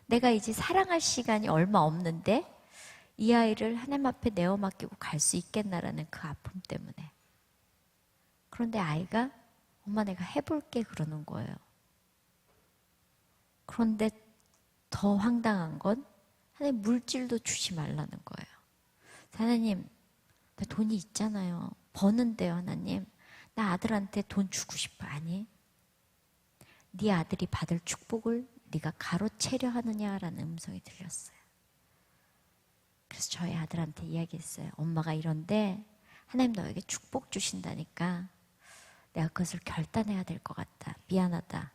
Speaker 1: 내가 이제 사랑할 시간이 얼마 없는데 이 아이를 하나님 앞에 내어 맡기고 갈 수 있겠나라는 그 아픔 때문에. 그런데 아이가 엄마 내가 해볼게 그러는 거예요. 그런데 더 황당한 건 하나님 물질도 주지 말라는 거예요. 하나님, 나 돈이 있잖아요. 버는데요, 하나님. 나 아들한테 돈 주고 싶어. 아니, 네 아들이 받을 축복을 네가 가로채려 하느냐라는 음성이 들렸어요. 그래서 저희 아들한테 이야기했어요. 엄마가 이런데 하나님 너에게 축복 주신다니까 내가 그것을 결단해야 될 것 같다. 미안하다.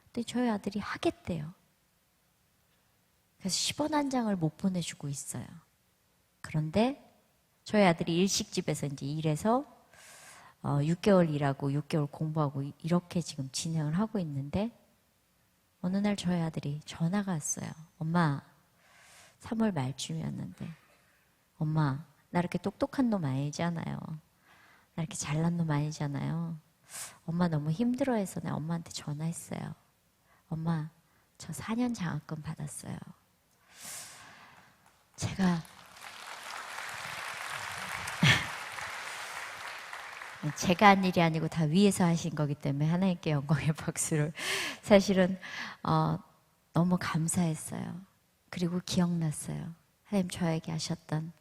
Speaker 1: 근데 저희 아들이 하겠대요. 그래서 10원 한 장을 못 보내주고 있어요. 그런데 저희 아들이 일식집에서 이제 일해서 6개월 일하고 6개월 공부하고 이렇게 지금 진행을 하고 있는데 어느 날 저희 아들이 전화가 왔어요. 엄마, 3월 말쯤이었는데 엄마, 나 이렇게 똑똑한 놈 아니잖아요. 나 이렇게 잘난 놈 아니잖아요. 엄마 너무 힘들어해서 내가 엄마한테 전화했어요. 엄마, 저 4년 장학금 받았어요. 제가 한 일이 아니고 다 위에서 하신 거기 때문에 하나님께 영광의 박수를. 사실은 너무 감사했어요. 그리고 기억났어요. 하나님 저에게 하셨던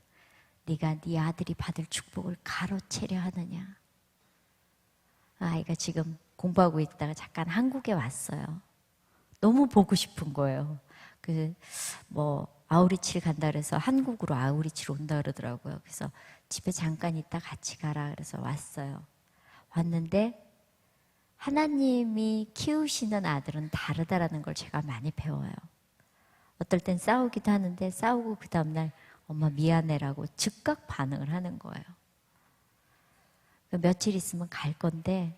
Speaker 1: 네가 네 아들이 받을 축복을 가로채려 하느냐. 아이가 지금 공부하고 있다가 잠깐 한국에 왔어요. 너무 보고 싶은 거예요. 아우리치를 간다 그래서 한국으로 아우리치로 온다 그러더라고요. 그래서 집에 잠깐 있다 같이 가라 그래서 왔어요. 왔는데 하나님이 키우시는 아들은 다르다라는 걸 제가 많이 배워요. 어떨 땐 싸우기도 하는데 싸우고 그 다음날 엄마 미안해라고 즉각 반응을 하는 거예요. 며칠 있으면 갈 건데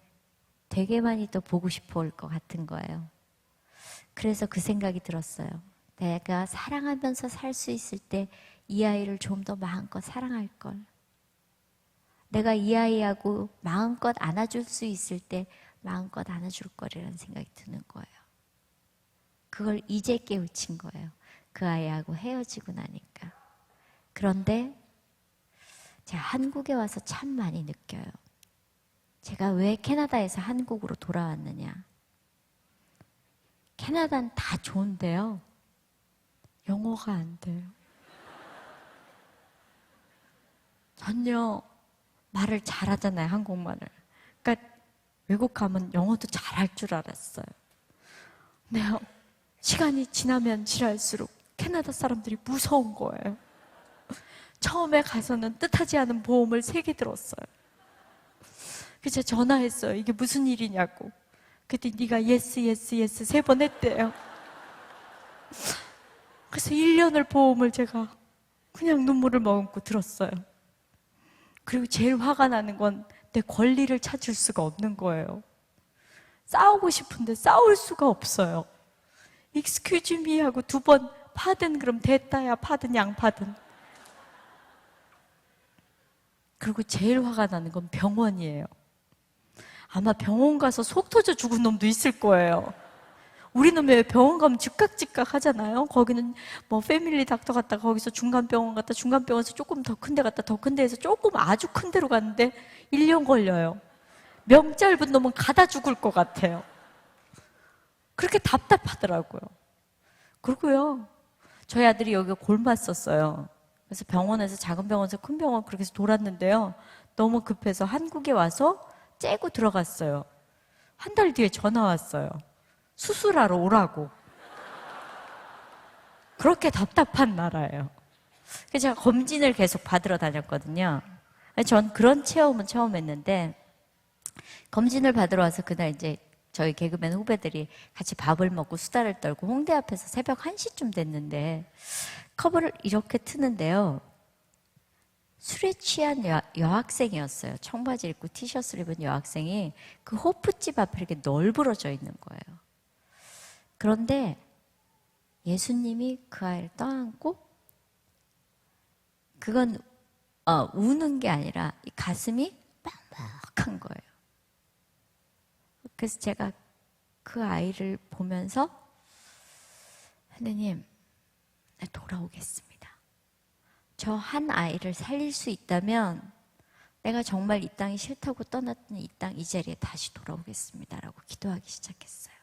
Speaker 1: 되게 많이 또 보고 싶어 올 것 같은 거예요. 그래서 그 생각이 들었어요. 내가 사랑하면서 살 수 있을 때 이 아이를 좀 더 마음껏 사랑할 걸. 내가 이 아이하고 마음껏 안아줄 수 있을 때 마음껏 안아줄 거리라는 생각이 드는 거예요. 그걸 이제 깨우친 거예요. 그 아이하고 헤어지고 나니까. 그런데 제가 한국에 와서 참 많이 느껴요. 제가 왜 캐나다에서 한국으로 돌아왔느냐. 캐나다는 다 좋은데요. 영어가 안 돼요. 전혀 말을 잘하잖아요, 한국말을. 그러니까 외국 가면 영어도 잘할 줄 알았어요. 근데 시간이 지나면 지날수록 캐나다 사람들이 무서운 거예요. 처음에 가서는 뜻하지 않은 보험을 3개 들었어요. 그래서 제가 전화했어요. 이게 무슨 일이냐고. 그랬더니 네가 예스 3번 했대요. 그래서 1년을 보험을 제가 그냥 눈물을 머금고 들었어요. 그리고 제일 화가 나는 건 내 권리를 찾을 수가 없는 거예요. 싸우고 싶은데 싸울 수가 없어요. excuse me 하고 2번 파든 그럼 됐다야 파든 양파든. 그리고 제일 화가 나는 건 병원이에요. 아마 병원 가서 속 터져 죽은 놈도 있을 거예요. 우리는 왜 병원 가면 즉각 하잖아요. 거기는 패밀리 닥터 갔다가 거기서 중간병원 갔다 중간병원에서 조금 더 큰 데 갔다 더 큰 데에서 조금 아주 큰 데로 갔는데 1년 걸려요. 명 짧은 놈은 가다 죽을 것 같아요. 그렇게 답답하더라고요. 그리고요, 저희 아들이 여기가 골맞었어요. 그래서 병원에서 작은 병원에서 큰 병원 그렇게 해서 돌았는데요. 너무 급해서 한국에 와서 째고 들어갔어요. 한 달 뒤에 전화 왔어요. 수술하러 오라고. 그렇게 답답한 나라예요. 그래서 제가 검진을 계속 받으러 다녔거든요. 전 그런 체험은 처음 했는데, 검진을 받으러 와서 그날 이제 저희 개그맨 후배들이 같이 밥을 먹고 수다를 떨고 홍대 앞에서 새벽 1시쯤 됐는데, 커버를 이렇게 트는데요. 술에 취한 여학생이었어요. 청바지 입고 티셔츠를 입은 여학생이 그 호프집 앞에 이렇게 널브러져 있는 거예요. 그런데 예수님이 그 아이를 떠안고, 그건 우는 게 아니라 이 가슴이 뻑뻑한 거예요. 그래서 제가 그 아이를 보면서 하느님, 돌아오겠습니다. 저 한 아이를 살릴 수 있다면 내가 정말 이 땅이 싫다고 떠났던 이 땅, 이 자리에 다시 돌아오겠습니다라고 기도하기 시작했어요.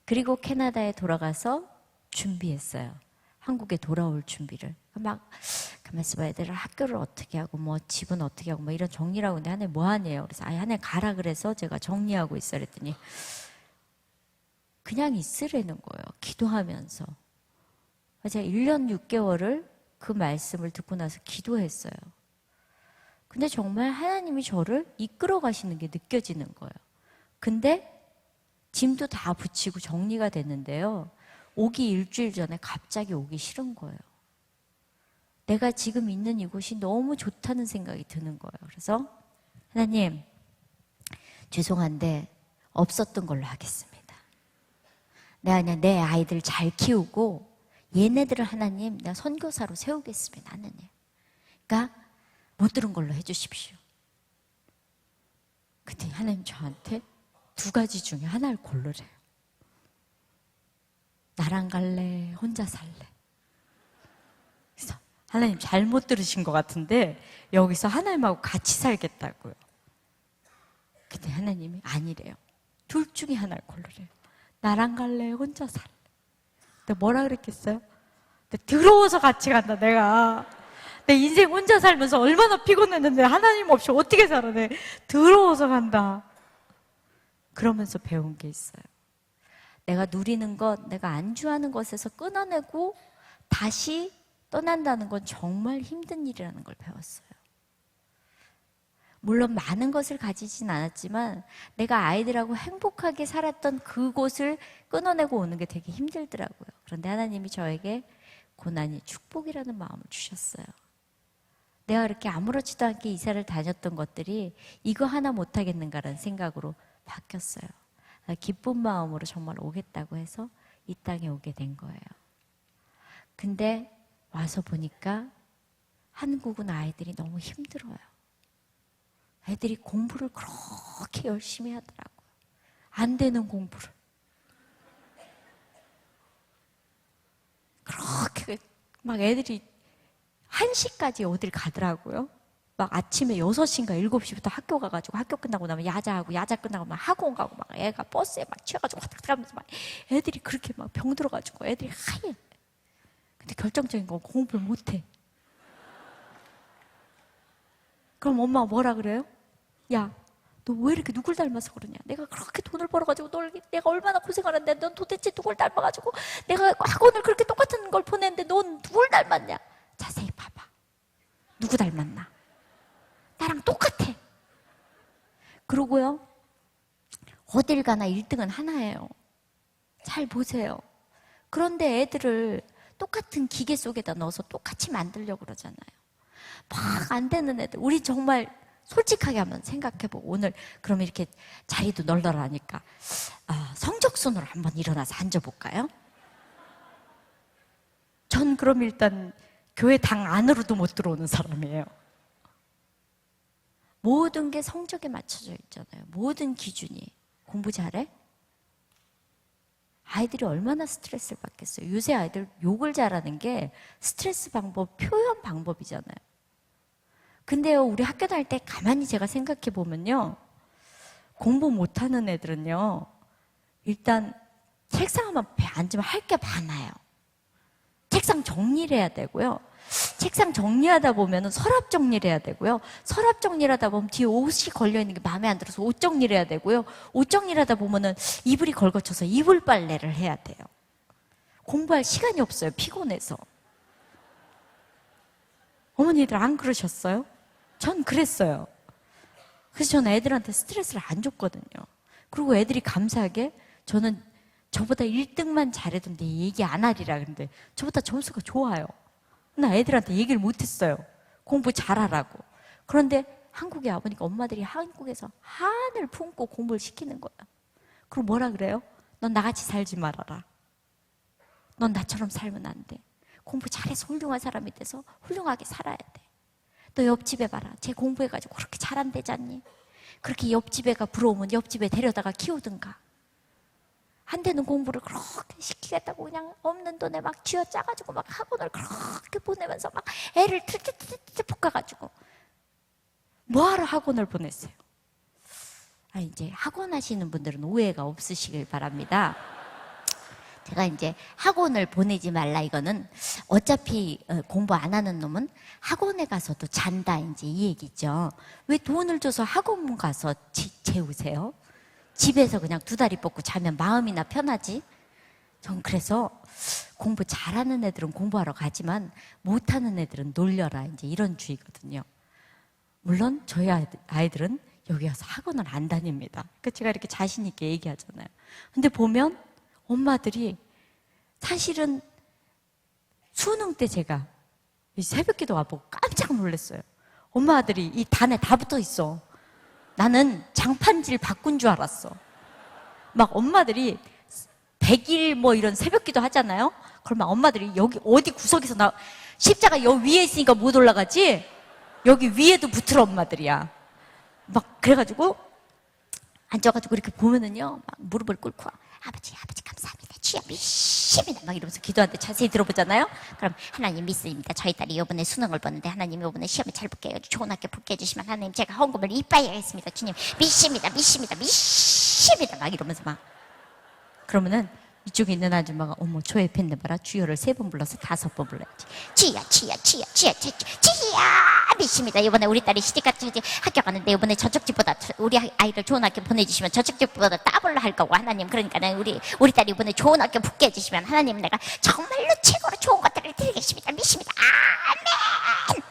Speaker 1: 그리고 캐나다에 돌아가서 준비했어요. 한국에 돌아올 준비를. 막 가만있어 봐, 애들을 학교를 어떻게 하고 뭐 집은 어떻게 하고 뭐 이런 정리를 하고 있는데 하나님 뭐 하네요. 그래서 하나님 가라 그래서 제가 정리하고 있어 그랬더니 그냥 있으라는 거예요. 기도하면서. 제가 1년 6개월을 그 말씀을 듣고 나서 기도했어요. 근데 정말 하나님이 저를 이끌어 가시는 게 느껴지는 거예요. 근데 짐도 다 붙이고 정리가 됐는데요. 오기 일주일 전에 갑자기 오기 싫은 거예요. 내가 지금 있는 이곳이 너무 좋다는 생각이 드는 거예요. 그래서 하나님, 죄송한데 없었던 걸로 하겠습니다. 내가 그냥 내 아이들 잘 키우고 얘네들을 하나님 내가 선교사로 세우겠습니다. 하나님. 그러니까 못 들은 걸로 해주십시오. 근데 하나님 저한테 두 가지 중에 하나를 고르래요. 나랑 갈래? 혼자 살래? 그래서 하나님 잘못 들으신 것 같은데 여기서 하나님하고 같이 살겠다고요. 근데 하나님이 아니래요. 둘 중에 하나를 고르래요. 나랑 갈래? 혼자 살래? 내가 뭐라 그랬겠어요? 더러워서 같이 간다 내가. 내 인생 혼자 살면서 얼마나 피곤했는데 하나님 없이 어떻게 살아. 내 더러워서 간다. 그러면서 배운 게 있어요. 내가 누리는 것, 내가 안주하는 것에서 끊어내고 다시 떠난다는 건 정말 힘든 일이라는 걸 배웠어요. 물론 많은 것을 가지진 않았지만 내가 아이들하고 행복하게 살았던 그곳을 끊어내고 오는 게 되게 힘들더라고요. 그런데 하나님이 저에게 고난이 축복이라는 마음을 주셨어요. 내가 그렇게 아무렇지도 않게 이사를 다녔던 것들이 이거 하나 못하겠는가라는 생각으로 바뀌었어요. 기쁜 마음으로 정말 오겠다고 해서 이 땅에 오게 된 거예요. 근데 와서 보니까 한국은 아이들이 너무 힘들어요. 애들이 공부를 그렇게 열심히 하더라고요. 안 되는 공부를. 그렇게 막 애들이 1시까지 어딜 가더라고요. 막 아침에 6시인가 7시부터 학교 가가지고 학교 끝나고 나면 야자하고 야자 끝나고 막 학원 가고 막 애가 버스에 막 취해가지고 왔다 갔다 하면서 막 애들이 그렇게 막 병들어가지고 애들이 하얘. 근데 결정적인 건 공부를 못해. 그럼 엄마가 뭐라 그래요? 야, 너 왜 이렇게 누굴 닮아서 그러냐? 내가 그렇게 돈을 벌어가지고 내가 얼마나 고생하는데 넌 도대체 누굴 닮아가지고 내가 학원을 그렇게 똑같은 걸 보냈는데 넌 누굴 닮았냐? 자세히 봐봐. 누구 닮았나? 나랑 똑같아. 그러고요. 어딜 가나 1등은 하나예요. 잘 보세요. 그런데 애들을 똑같은 기계 속에다 넣어서 똑같이 만들려고 그러잖아요. 막 안 되는 애들. 우리 정말 솔직하게 한번 생각해보고 오늘 그럼 이렇게 자리도 널널하니까 성적순으로 한번 일어나서 앉아볼까요? 전 그럼 일단 교회 당 안으로도 못 들어오는 사람이에요. 모든 게 성적에 맞춰져 있잖아요. 모든 기준이. 공부 잘해? 아이들이 얼마나 스트레스를 받겠어요. 요새 아이들 욕을 잘하는 게 스트레스 방법, 표현 방법이잖아요. 근데요, 우리 학교 다닐 때 가만히 제가 생각해 보면요, 공부 못하는 애들은요, 일단 책상 앞에 앉으면 할 게 많아요. 책상 정리를 해야 되고요. 책상 정리하다 보면 서랍 정리를 해야 되고요. 서랍 정리를 하다 보면 뒤에 옷이 걸려있는 게 마음에 안 들어서 옷 정리를 해야 되고요. 옷 정리를 하다 보면 이불이 걸거쳐서 이불 빨래를 해야 돼요. 공부할 시간이 없어요. 피곤해서. 어머니들 안 그러셨어요? 전 그랬어요. 그래서 저는 애들한테 스트레스를 안 줬거든요. 그리고 애들이 감사하게 저는 저보다 1등만 잘해도 얘기 안 하리라. 근데 저보다 점수가 좋아요. 나 애들한테 얘기를 못했어요. 공부 잘하라고. 그런데 한국에 와보니까 엄마들이 한국에서 한을 품고 공부를 시키는 거예요. 그럼 뭐라 그래요? 넌 나같이 살지 말아라. 넌 나처럼 살면 안 돼. 공부 잘해서 훌륭한 사람이 돼서 훌륭하게 살아야 돼. 너 옆집에 봐라. 쟤 공부해가지고 그렇게 잘한대잖니. 그렇게 옆집애가 부러우면 옆집에 데려다가 키우든가. 안 되는 공부를 그렇게 시키겠다고 그냥 없는 돈에 막 쥐어짜가지고 막 학원을 그렇게 보내면서 막 애를 트트트트 볶아가지고 뭐하러 학원을 보냈어요? 이제 학원 하시는 분들은 오해가 없으시길 바랍니다. 제가 이제 학원을 보내지 말라 이거는 어차피 공부 안 하는 놈은 학원에 가서도 잔다 이제 이 얘기죠. 왜 돈을 줘서 학원 가서 재우세요? 집에서 그냥 두 다리 뻗고 자면 마음이나 편하지? 전 그래서 공부 잘하는 애들은 공부하러 가지만 못하는 애들은 놀려라 이제 이런 주의거든요. 물론 저희 아이들은 여기 와서 학원을 안 다닙니다. 그러니까 제가 이렇게 자신 있게 얘기하잖아요. 근데 보면 엄마들이 사실은 수능 때 제가 새벽기도 와보고 깜짝 놀랐어요. 엄마 아들이 이 단에 다 붙어 있어. 나는 장판지를 바꾼 줄 알았어. 막 엄마들이 100일 뭐 이런 새벽기도 하잖아요. 그러면 엄마들이 여기 어디 구석에서 십자가 여기 위에 있으니까 못 올라가지? 여기 위에도 붙을 엄마들이야. 막 그래가지고 앉아가지고 이렇게 보면은요 막 무릎을 꿇고 아버지 감사합니다. 주여 믿습니다. 막 이러면서 기도하는데 자세히 들어보잖아요. 그럼 하나님 믿습니다. 저희 딸이 이번에 수능을 보는데 하나님 이번에 시험을 잘 볼게요. 좋은 학교 붙게 해주시면 하나님 제가 헌금을 이빠이 하겠습니다. 주님 믿습니다. 막 이러면서 막 그러면은 이쪽에 있는 아줌마가 어머 저 옆에 있는 봐라 주여를 3번 불러서 5번 불러야지. 주여 믿습니다. 이번에 우리 딸이 시집가서 학교 가는데 이번에 저쪽 집보다 우리 아이를 좋은 학교 보내주시면 저쪽 집보다 따블로 할 거고 하나님 그러니까는 우리 딸이 이번에 좋은 학교 붙게 해주시면 하나님 내가 정말로 최고로 좋은 것들을 드리겠습니다. 믿습니다. 아멘.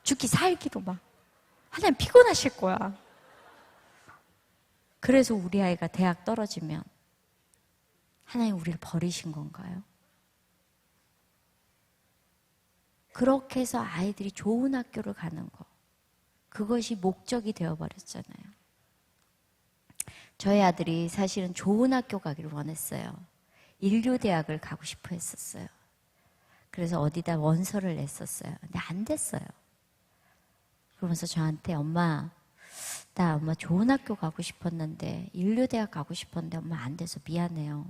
Speaker 1: 죽기 살기로 막 하나님 피곤하실 거야. 그래서 우리 아이가 대학 떨어지면 하나님 우리를 버리신 건가요? 그렇게 해서 아이들이 좋은 학교를 가는 거 그것이 목적이 되어버렸잖아요. 저희 아들이 사실은 좋은 학교 가기를 원했어요. 인류대학을 가고 싶어 했었어요. 그래서 어디다 원서를 냈었어요. 근데 안 됐어요. 그러면서 저한테 엄마 좋은 학교 가고 싶었는데 인류대학 가고 싶었는데 엄마 안 돼서 미안해요.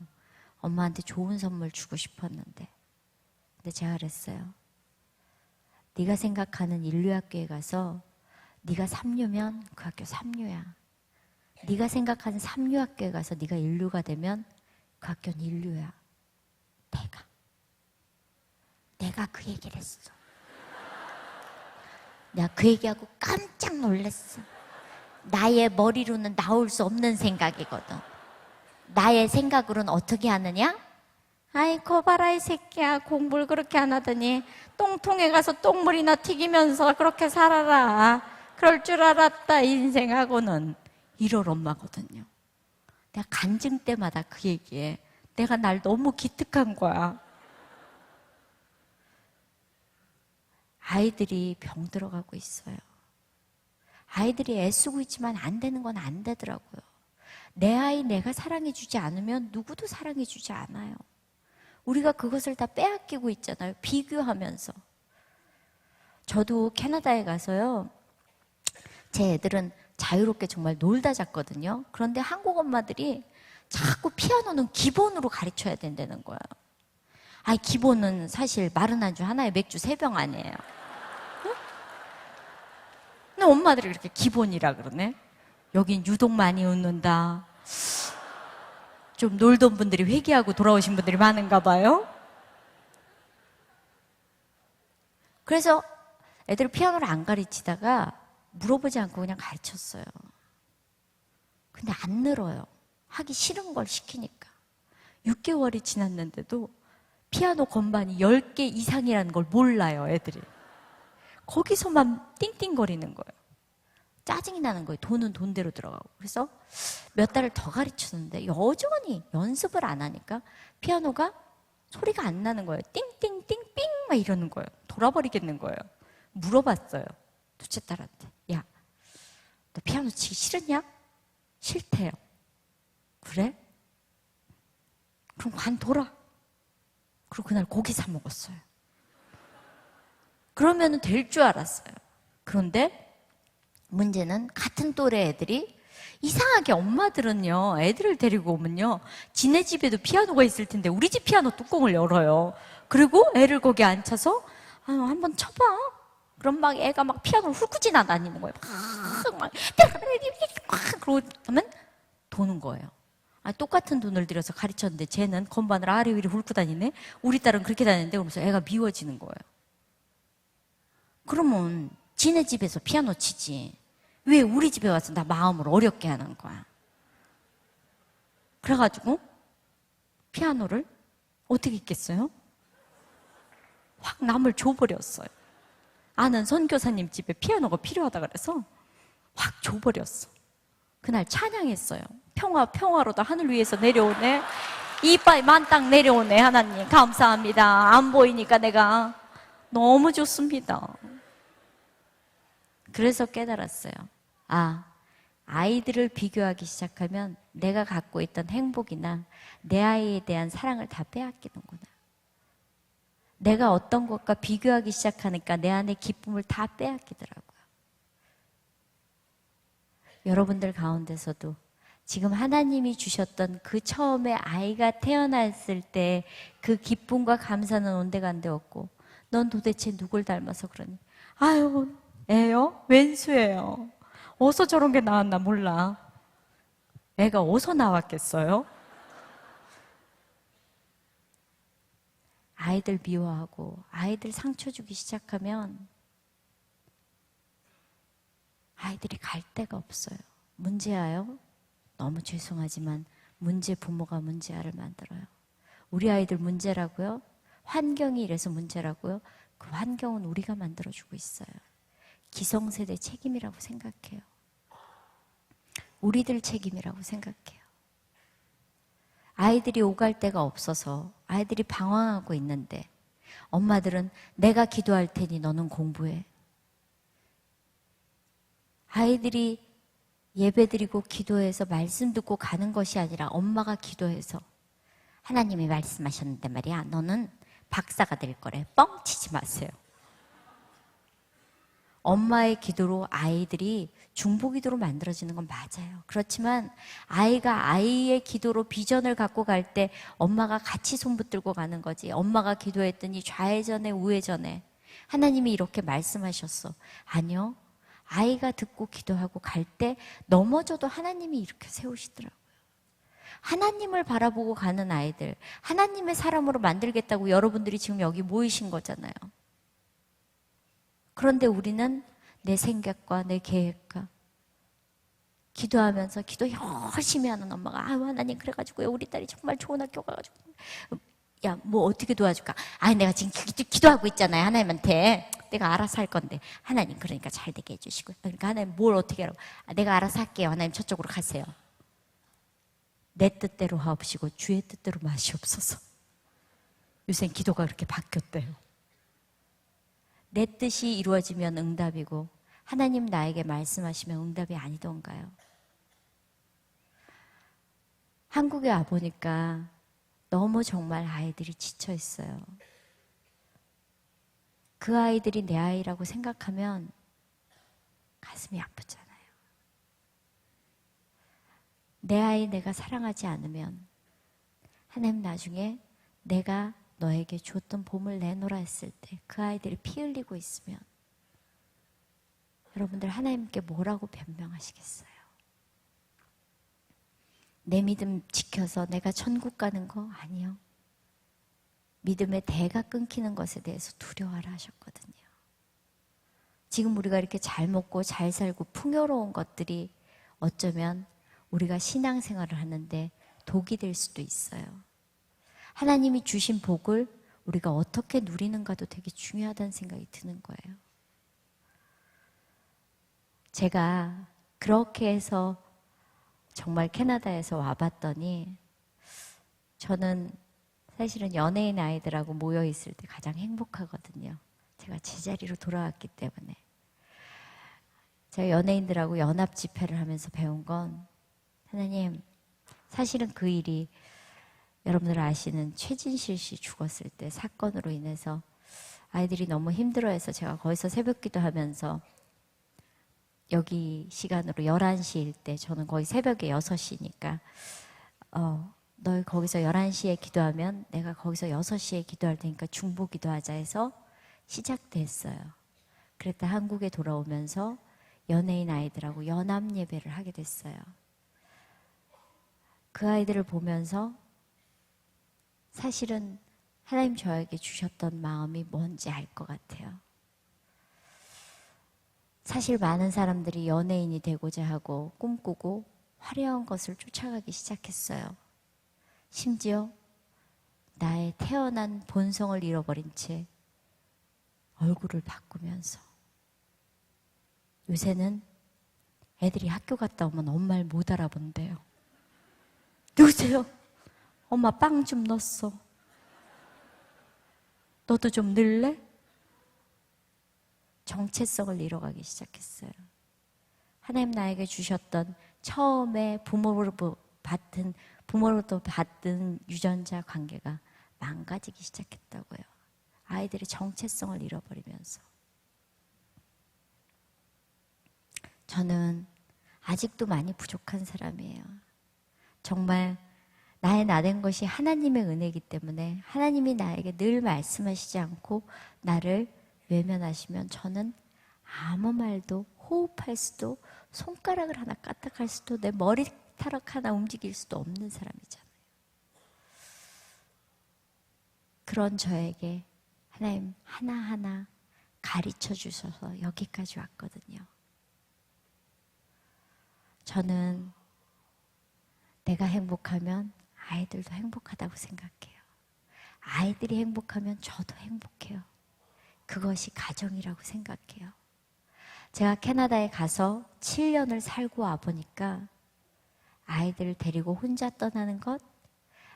Speaker 1: 엄마한테 좋은 선물 주고 싶었는데. 근데 제가 그랬어요. 네가 생각하는 인류학교에 가서 네가 삼류면 그 학교 삼류야. 네가 생각하는 삼류학교에 가서 네가 인류가 되면 그 학교는 인류야. 내가 그 얘기를 했어. 내가 그 얘기하고 깜짝 놀랐어. 나의 머리로는 나올 수 없는 생각이거든. 나의 생각으로는 어떻게 하느냐? 아이고 봐라 이 새끼야 공부를 그렇게 안 하더니 똥통에 가서 똥물이나 튀기면서 그렇게 살아라. 그럴 줄 알았다 인생하고는. 이럴 엄마거든요. 내가 간증 때마다 그 얘기해. 내가 날 너무 기특한 거야. 아이들이 병 들어가고 있어요. 아이들이 애쓰고 있지만 안 되는 건 안 되더라고요. 내 아이 내가 사랑해주지 않으면 누구도 사랑해주지 않아요. 우리가 그것을 다 빼앗기고 있잖아요. 비교하면서. 저도 캐나다에 가서요. 제 애들은 자유롭게 정말 놀다 잤거든요. 그런데 한국 엄마들이 자꾸 피아노는 기본으로 가르쳐야 된다는 거예요. 기본은 사실 마른 안주 하나에 맥주 3병 아니에요. 응? 근데 엄마들이 그렇게 기본이라 그러네. 여긴 유독 많이 웃는다. 좀 놀던 분들이 회개하고 돌아오신 분들이 많은가 봐요. 그래서 애들 피아노를 안 가르치다가 물어보지 않고 그냥 가르쳤어요. 근데 안 늘어요. 하기 싫은 걸 시키니까. 6개월이 지났는데도 피아노 건반이 10개 이상이라는 걸 몰라요, 애들이. 거기서만 띵띵거리는 거예요. 짜증이 나는 거예요. 돈은 돈대로 들어가고. 그래서 몇 달을 더 가르쳤는데 여전히 연습을 안 하니까 피아노가 소리가 안 나는 거예요. 띵띵띵띵 막 이러는 거예요. 돌아버리겠는 거예요. 물어봤어요. 둘째 딸한테. 야, 너 피아노 치기 싫으냐? 싫대요. 그래? 그럼 관둬라. 그리고 그날 고기 사 먹었어요. 그러면 될 줄 알았어요. 그런데 문제는 같은 또래 애들이 이상하게 엄마들은요, 애들을 데리고 오면요, 지네 집에도 피아노가 있을 텐데 우리 집 피아노 뚜껑을 열어요. 그리고 애를 거기 앉혀서 한번 쳐봐. 그럼 막 애가 막 피아노를 훑고 지나다니는 거예요. 막 그러고 하면 도는 거예요. 똑같은 돈을 들여서 가르쳤는데 쟤는 건반을 아래 위로 훑고 다니네? 우리 딸은 그렇게 다니는데, 그러면서 애가 미워지는 거예요. 그러면 지네 집에서 피아노 치지. 왜 우리 집에 와서 나 마음을 어렵게 하는 거야? 그래가지고 피아노를 어떻게 했겠어요? 확 남을 줘버렸어요. 아는 선교사님 집에 피아노가 필요하다 그래서 확 줘버렸어. 그날 찬양했어요. 평화로도 하늘 위에서 내려오네. 이빨 만땅 내려오네. 하나님 감사합니다. 안 보이니까 내가 너무 좋습니다. 그래서 깨달았어요. 아이들을 비교하기 시작하면 내가 갖고 있던 행복이나 내 아이에 대한 사랑을 다 빼앗기는구나. 내가 어떤 것과 비교하기 시작하니까 내 안에 기쁨을 다 빼앗기더라고요. 여러분들 가운데서도 지금 하나님이 주셨던 그 처음에 아이가 태어났을 때 그 기쁨과 감사는 온데간데 없고, 넌 도대체 누굴 닮아서 그러니? 아유, 애요? 왼수예요. 어디서 저런 게 나왔나 몰라. 애가 어디서 나왔겠어요? 아이들 미워하고 아이들 상처 주기 시작하면 아이들이 갈 데가 없어요. 문제아요? 너무 죄송하지만 문제 부모가 문제아를 만들어요. 우리 아이들 문제라고요? 환경이 이래서 문제라고요? 그 환경은 우리가 만들어주고 있어요. 기성세대 책임이라고 생각해요. 우리들 책임이라고 생각해요. 아이들이 오갈 데가 없어서 아이들이 방황하고 있는데 엄마들은 내가 기도할 테니 너는 공부해. 아이들이 예배드리고 기도해서 말씀 듣고 가는 것이 아니라 엄마가 기도해서 하나님이 말씀하셨는데 말이야, 너는 박사가 될 거래. 뻥치지 마세요. 엄마의 기도로 아이들이 중보기도로 만들어지는 건 맞아요. 그렇지만 아이가 아이의 기도로 비전을 갖고 갈 때 엄마가 같이 손붙들고 가는 거지. 엄마가 기도했더니 좌회전에 우회전에 하나님이 이렇게 말씀하셨어. 아니요. 아이가 듣고 기도하고 갈 때 넘어져도 하나님이 이렇게 세우시더라고요. 하나님을 바라보고 가는 아이들, 하나님의 사람으로 만들겠다고 여러분들이 지금 여기 모이신 거잖아요. 그런데 우리는 내 생각과 내 계획과 기도하면서 기도 열심히 하는 엄마가 하나님 그래가지고요 우리 딸이 정말 좋은 학교 가가지고 야 뭐 어떻게 도와줄까? 내가 지금 기도하고 있잖아요. 하나님한테 내가 알아서 할 건데 하나님 그러니까 잘 되게 해주시고, 그러니까 하나님 뭘 어떻게 하라고? 내가 알아서 할게요. 하나님 저쪽으로 가세요. 내 뜻대로 하옵시고 주의 뜻대로 마시옵소서. 요새 기도가 그렇게 바뀌었대요. 내 뜻이 이루어지면 응답이고 하나님 나에게 말씀하시면 응답이 아니던가요? 한국에 와보니까 너무 정말 아이들이 지쳐 있어요. 그 아이들이 내 아이라고 생각하면 가슴이 아프잖아요. 내 아이 내가 사랑하지 않으면 하나님 나중에 내가 너에게 줬던 봄을 내놓으라 했을 때 그 아이들이 피 흘리고 있으면 여러분들 하나님께 뭐라고 변명하시겠어요? 내 믿음 지켜서 내가 천국 가는 거 아니요. 믿음의 대가 끊기는 것에 대해서 두려워하라 하셨거든요. 지금 우리가 이렇게 잘 먹고 잘 살고 풍요로운 것들이 어쩌면 우리가 신앙생활을 하는데 독이 될 수도 있어요. 하나님이 주신 복을 우리가 어떻게 누리는가도 되게 중요하다는 생각이 드는 거예요. 제가 그렇게 해서 정말 캐나다에서 와봤더니 저는 사실은 연예인 아이들하고 모여있을 때 가장 행복하거든요. 제가 제자리로 돌아왔기 때문에. 제가 연예인들하고 연합 집회를 하면서 배운 건 하나님, 사실은 그 일이 여러분들 아시는 최진실 씨 죽었을 때 사건으로 인해서 아이들이 너무 힘들어해서 제가 거기서 새벽기도 하면서 여기 시간으로 11시일 때 저는 거의 새벽에 6시니까 너 거기서 11시에 기도하면 내가 거기서 6시에 기도할 테니까 중보 기도하자 해서 시작됐어요. 그랬다 한국에 돌아오면서 연예인 아이들하고 연합 예배를 하게 됐어요. 그 아이들을 보면서 사실은 하나님 저에게 주셨던 마음이 뭔지 알 것 같아요. 사실 많은 사람들이 연예인이 되고자 하고 꿈꾸고 화려한 것을 쫓아가기 시작했어요. 심지어 나의 태어난 본성을 잃어버린 채 얼굴을 바꾸면서 요새는 애들이 학교 갔다 오면 엄마를 못 알아본대요. 누구세요? 엄마 빵 좀 넣었어. 너도 좀 넣을래? 정체성을 잃어가기 시작했어요. 하나님 나에게 주셨던 처음에 부모로부터 받은 유전자 관계가 망가지기 시작했다고요. 아이들의 정체성을 잃어버리면서. 저는 아직도 많이 부족한 사람이에요. 정말 나의 나된 것이 하나님의 은혜이기 때문에 하나님이 나에게 늘 말씀하시지 않고 나를 외면하시면 저는 아무 말도 호흡할 수도 손가락을 하나 까딱할 수도 내 머리카락 하나 움직일 수도 없는 사람이잖아요. 그런 저에게 하나님 하나하나 가르쳐 주셔서 여기까지 왔거든요. 저는 내가 행복하면 아이들도 행복하다고 생각해요. 아이들이 행복하면 저도 행복해요. 그것이 가정이라고 생각해요. 제가 캐나다에 가서 7년을 살고 와보니까 아이들을 데리고 혼자 떠나는 것,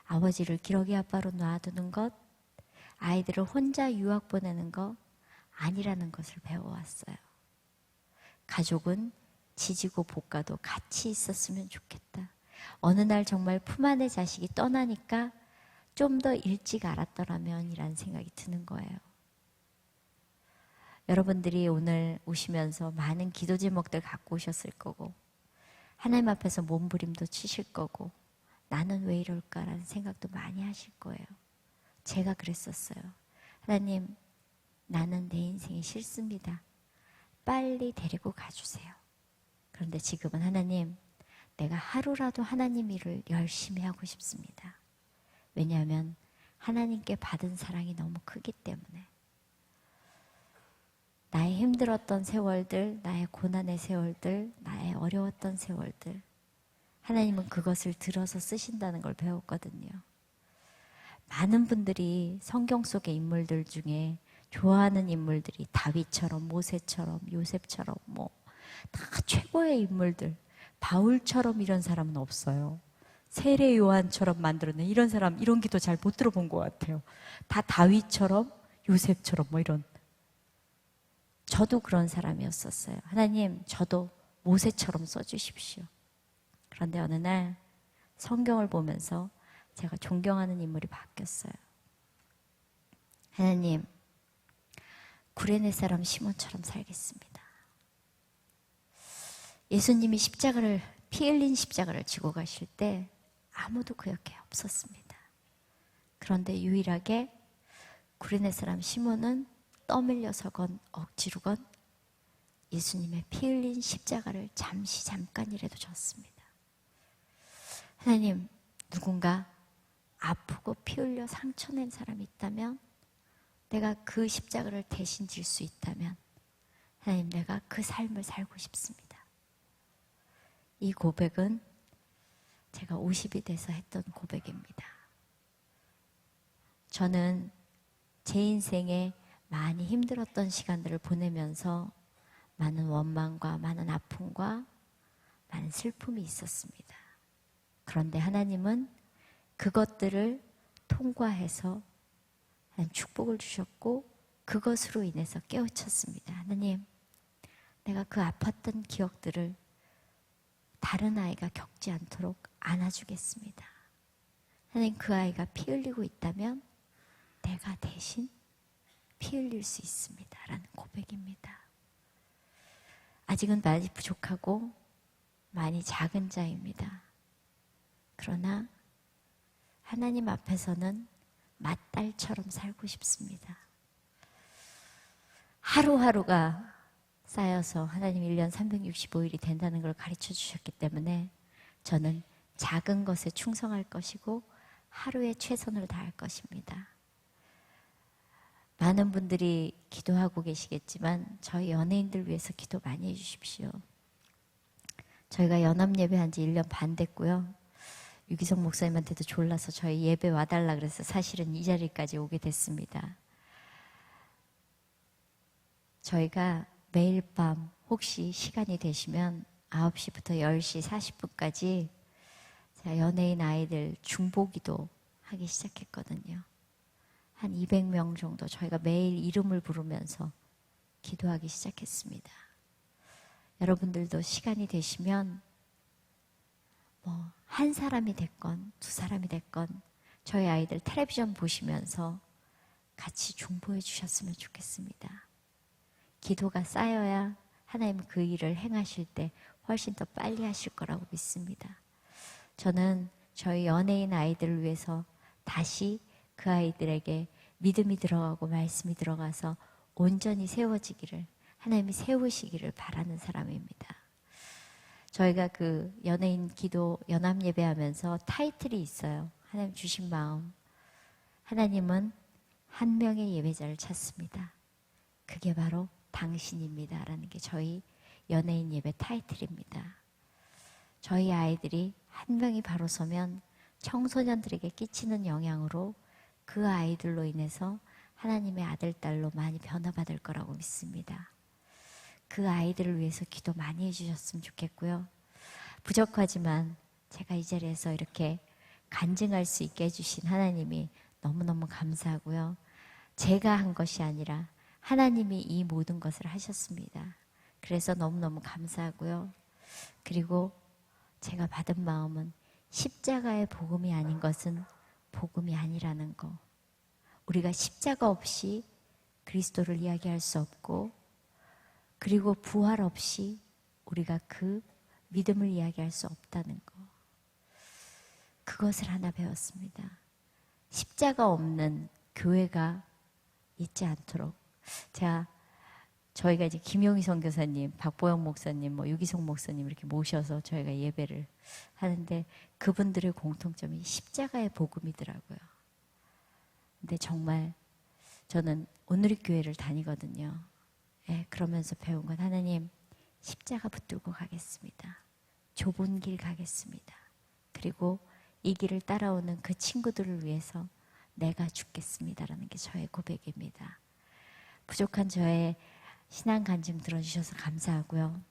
Speaker 1: 아버지를 기러기 아빠로 놔두는 것, 아이들을 혼자 유학 보내는 것 아니라는 것을 배워왔어요. 가족은 지지고 볶아도 같이 있었으면 좋겠다. 어느 날 정말 품 안의 자식이 떠나니까 좀 더 일찍 알았더라면 이라는 생각이 드는 거예요. 여러분들이 오늘 오시면서 많은 기도 제목들 갖고 오셨을 거고 하나님 앞에서 몸부림도 치실 거고 나는 왜 이럴까라는 생각도 많이 하실 거예요. 제가 그랬었어요. 하나님, 나는 내 인생이 싫습니다. 빨리 데리고 가주세요. 그런데 지금은 하나님, 내가 하루라도 하나님 일을 열심히 하고 싶습니다. 왜냐하면 하나님께 받은 사랑이 너무 크기 때문에. 나의 힘들었던 세월들, 나의 고난의 세월들, 나의 어려웠던 세월들, 하나님은 그것을 들어서 쓰신다는 걸 배웠거든요. 많은 분들이 성경 속의 인물들 중에 좋아하는 인물들이 다윗처럼, 모세처럼, 요셉처럼 다 최고의 인물들, 바울처럼 이런 사람은 없어요. 세례 요한처럼 만들어낸 이런 사람, 이런 기도 잘 못 들어본 것 같아요. 다 다윗처럼, 요셉처럼 이런. 저도 그런 사람이었었어요. 하나님, 저도 모세처럼 써주십시오. 그런데 어느 날 성경을 보면서 제가 존경하는 인물이 바뀌었어요. 하나님, 구레네 사람 시몬처럼 살겠습니다. 예수님이 십자가를, 피 흘린 십자가를 지고 가실 때 아무도 그 옆에 없었습니다. 그런데 유일하게 구레네 사람 시몬은 떠밀려서건 억지로건 예수님의 피 흘린 십자가를 잠깐이라도 졌습니다. 하나님, 누군가 아프고 피 흘려 상처낸 사람이 있다면, 내가 그 십자가를 대신 질 수 있다면 하나님, 내가 그 삶을 살고 싶습니다. 이 고백은 제가 50이 돼서 했던 고백입니다. 저는 제 인생에 많이 힘들었던 시간들을 보내면서 많은 원망과 많은 아픔과 많은 슬픔이 있었습니다. 그런데 하나님은 그것들을 통과해서 축복을 주셨고 그것으로 인해서 깨우쳤습니다. 하나님, 내가 그 아팠던 기억들을 다른 아이가 겪지 않도록 안아주겠습니다. 하나님, 그 아이가 피 흘리고 있다면 내가 대신 피 흘릴 수 있습니다. 라는 고백입니다. 아직은 많이 부족하고 많이 작은 자입니다. 그러나 하나님 앞에서는 맏딸처럼 살고 싶습니다. 하루하루가 쌓여서 하나님 1년 365일이 된다는 걸 가르쳐 주셨기 때문에 저는 작은 것에 충성할 것이고 하루에 최선을 다할 것입니다. 많은 분들이 기도하고 계시겠지만 저희 연예인들 위해서 기도 많이 해주십시오. 저희가 연합예배한 지 1년 반 됐고요. 유기성 목사님한테도 졸라서 저희 예배 와달라 그래서 사실은 이 자리까지 오게 됐습니다. 저희가 매일 밤 혹시 시간이 되시면 9시부터 10시 40분까지 제가 연예인 아이들 중보기도 하기 시작했거든요. 한 200명 정도 저희가 매일 이름을 부르면서 기도하기 시작했습니다. 여러분들도 시간이 되시면 뭐 한 사람이 됐건 두 사람이 됐건 저희 아이들 텔레비전 보시면서 같이 중보해 주셨으면 좋겠습니다. 기도가 쌓여야 하나님 그 일을 행하실 때 훨씬 더 빨리 하실 거라고 믿습니다. 저는 저희 연예인 아이들을 위해서 다시 그 아이들에게 믿음이 들어가고 말씀이 들어가서 온전히 세워지기를 하나님이 세우시기를 바라는 사람입니다. 저희가 그 연예인 기도 연합 예배하면서 타이틀이 있어요. 하나님 주신 마음. 하나님은 한 명의 예배자를 찾습니다. 그게 바로 당신입니다. 라는 게 저희 연예인 예배 타이틀입니다. 저희 아이들이 한 명이 바로 서면 청소년들에게 끼치는 영향으로 그 아이들로 인해서 하나님의 아들, 딸로 많이 변화받을 거라고 믿습니다. 그 아이들을 위해서 기도 많이 해주셨으면 좋겠고요. 부족하지만 제가 이 자리에서 이렇게 간증할 수 있게 해주신 하나님이 너무너무 감사하고요. 제가 한 것이 아니라 하나님이 이 모든 것을 하셨습니다. 그래서 너무너무 감사하고요. 그리고 제가 받은 마음은 십자가의 복음이 아닌 것은 복음이 아니라는 거. 우리가 십자가 없이 그리스도를 이야기할 수 없고 그리고 부활 없이 우리가 그 믿음을 이야기할 수 없다는 거. 그것을 하나 배웠습니다. 십자가 없는 교회가 있지 않도록. 저희가 이제 김용희 선교사님, 박보영 목사님, 유기성 목사님 이렇게 모셔서 저희가 예배를 하는데 그분들의 공통점이 십자가의 복음이더라고요. 근데 정말 저는 온누리교회를 다니거든요. 예, 그러면서 배운 건 하나님 십자가 붙들고 가겠습니다. 좁은 길 가겠습니다. 그리고 이 길을 따라오는 그 친구들을 위해서 내가 죽겠습니다라는 게 저의 고백입니다. 부족한 저의 신앙 간증 들어주셔서 감사하고요.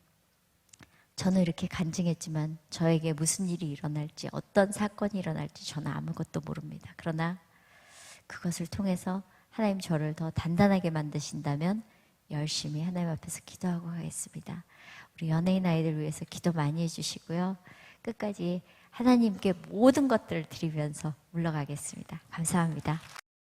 Speaker 1: 저는 이렇게 간증했지만 저에게 무슨 일이 일어날지 어떤 사건이 일어날지 저는 아무것도 모릅니다. 그러나 그것을 통해서 하나님 저를 더 단단하게 만드신다면 열심히 하나님 앞에서 기도하고 가겠습니다. 우리 연예인 아이들 위해서 기도 많이 해주시고요. 끝까지 하나님께 모든 것들을 드리면서 물러가겠습니다. 감사합니다.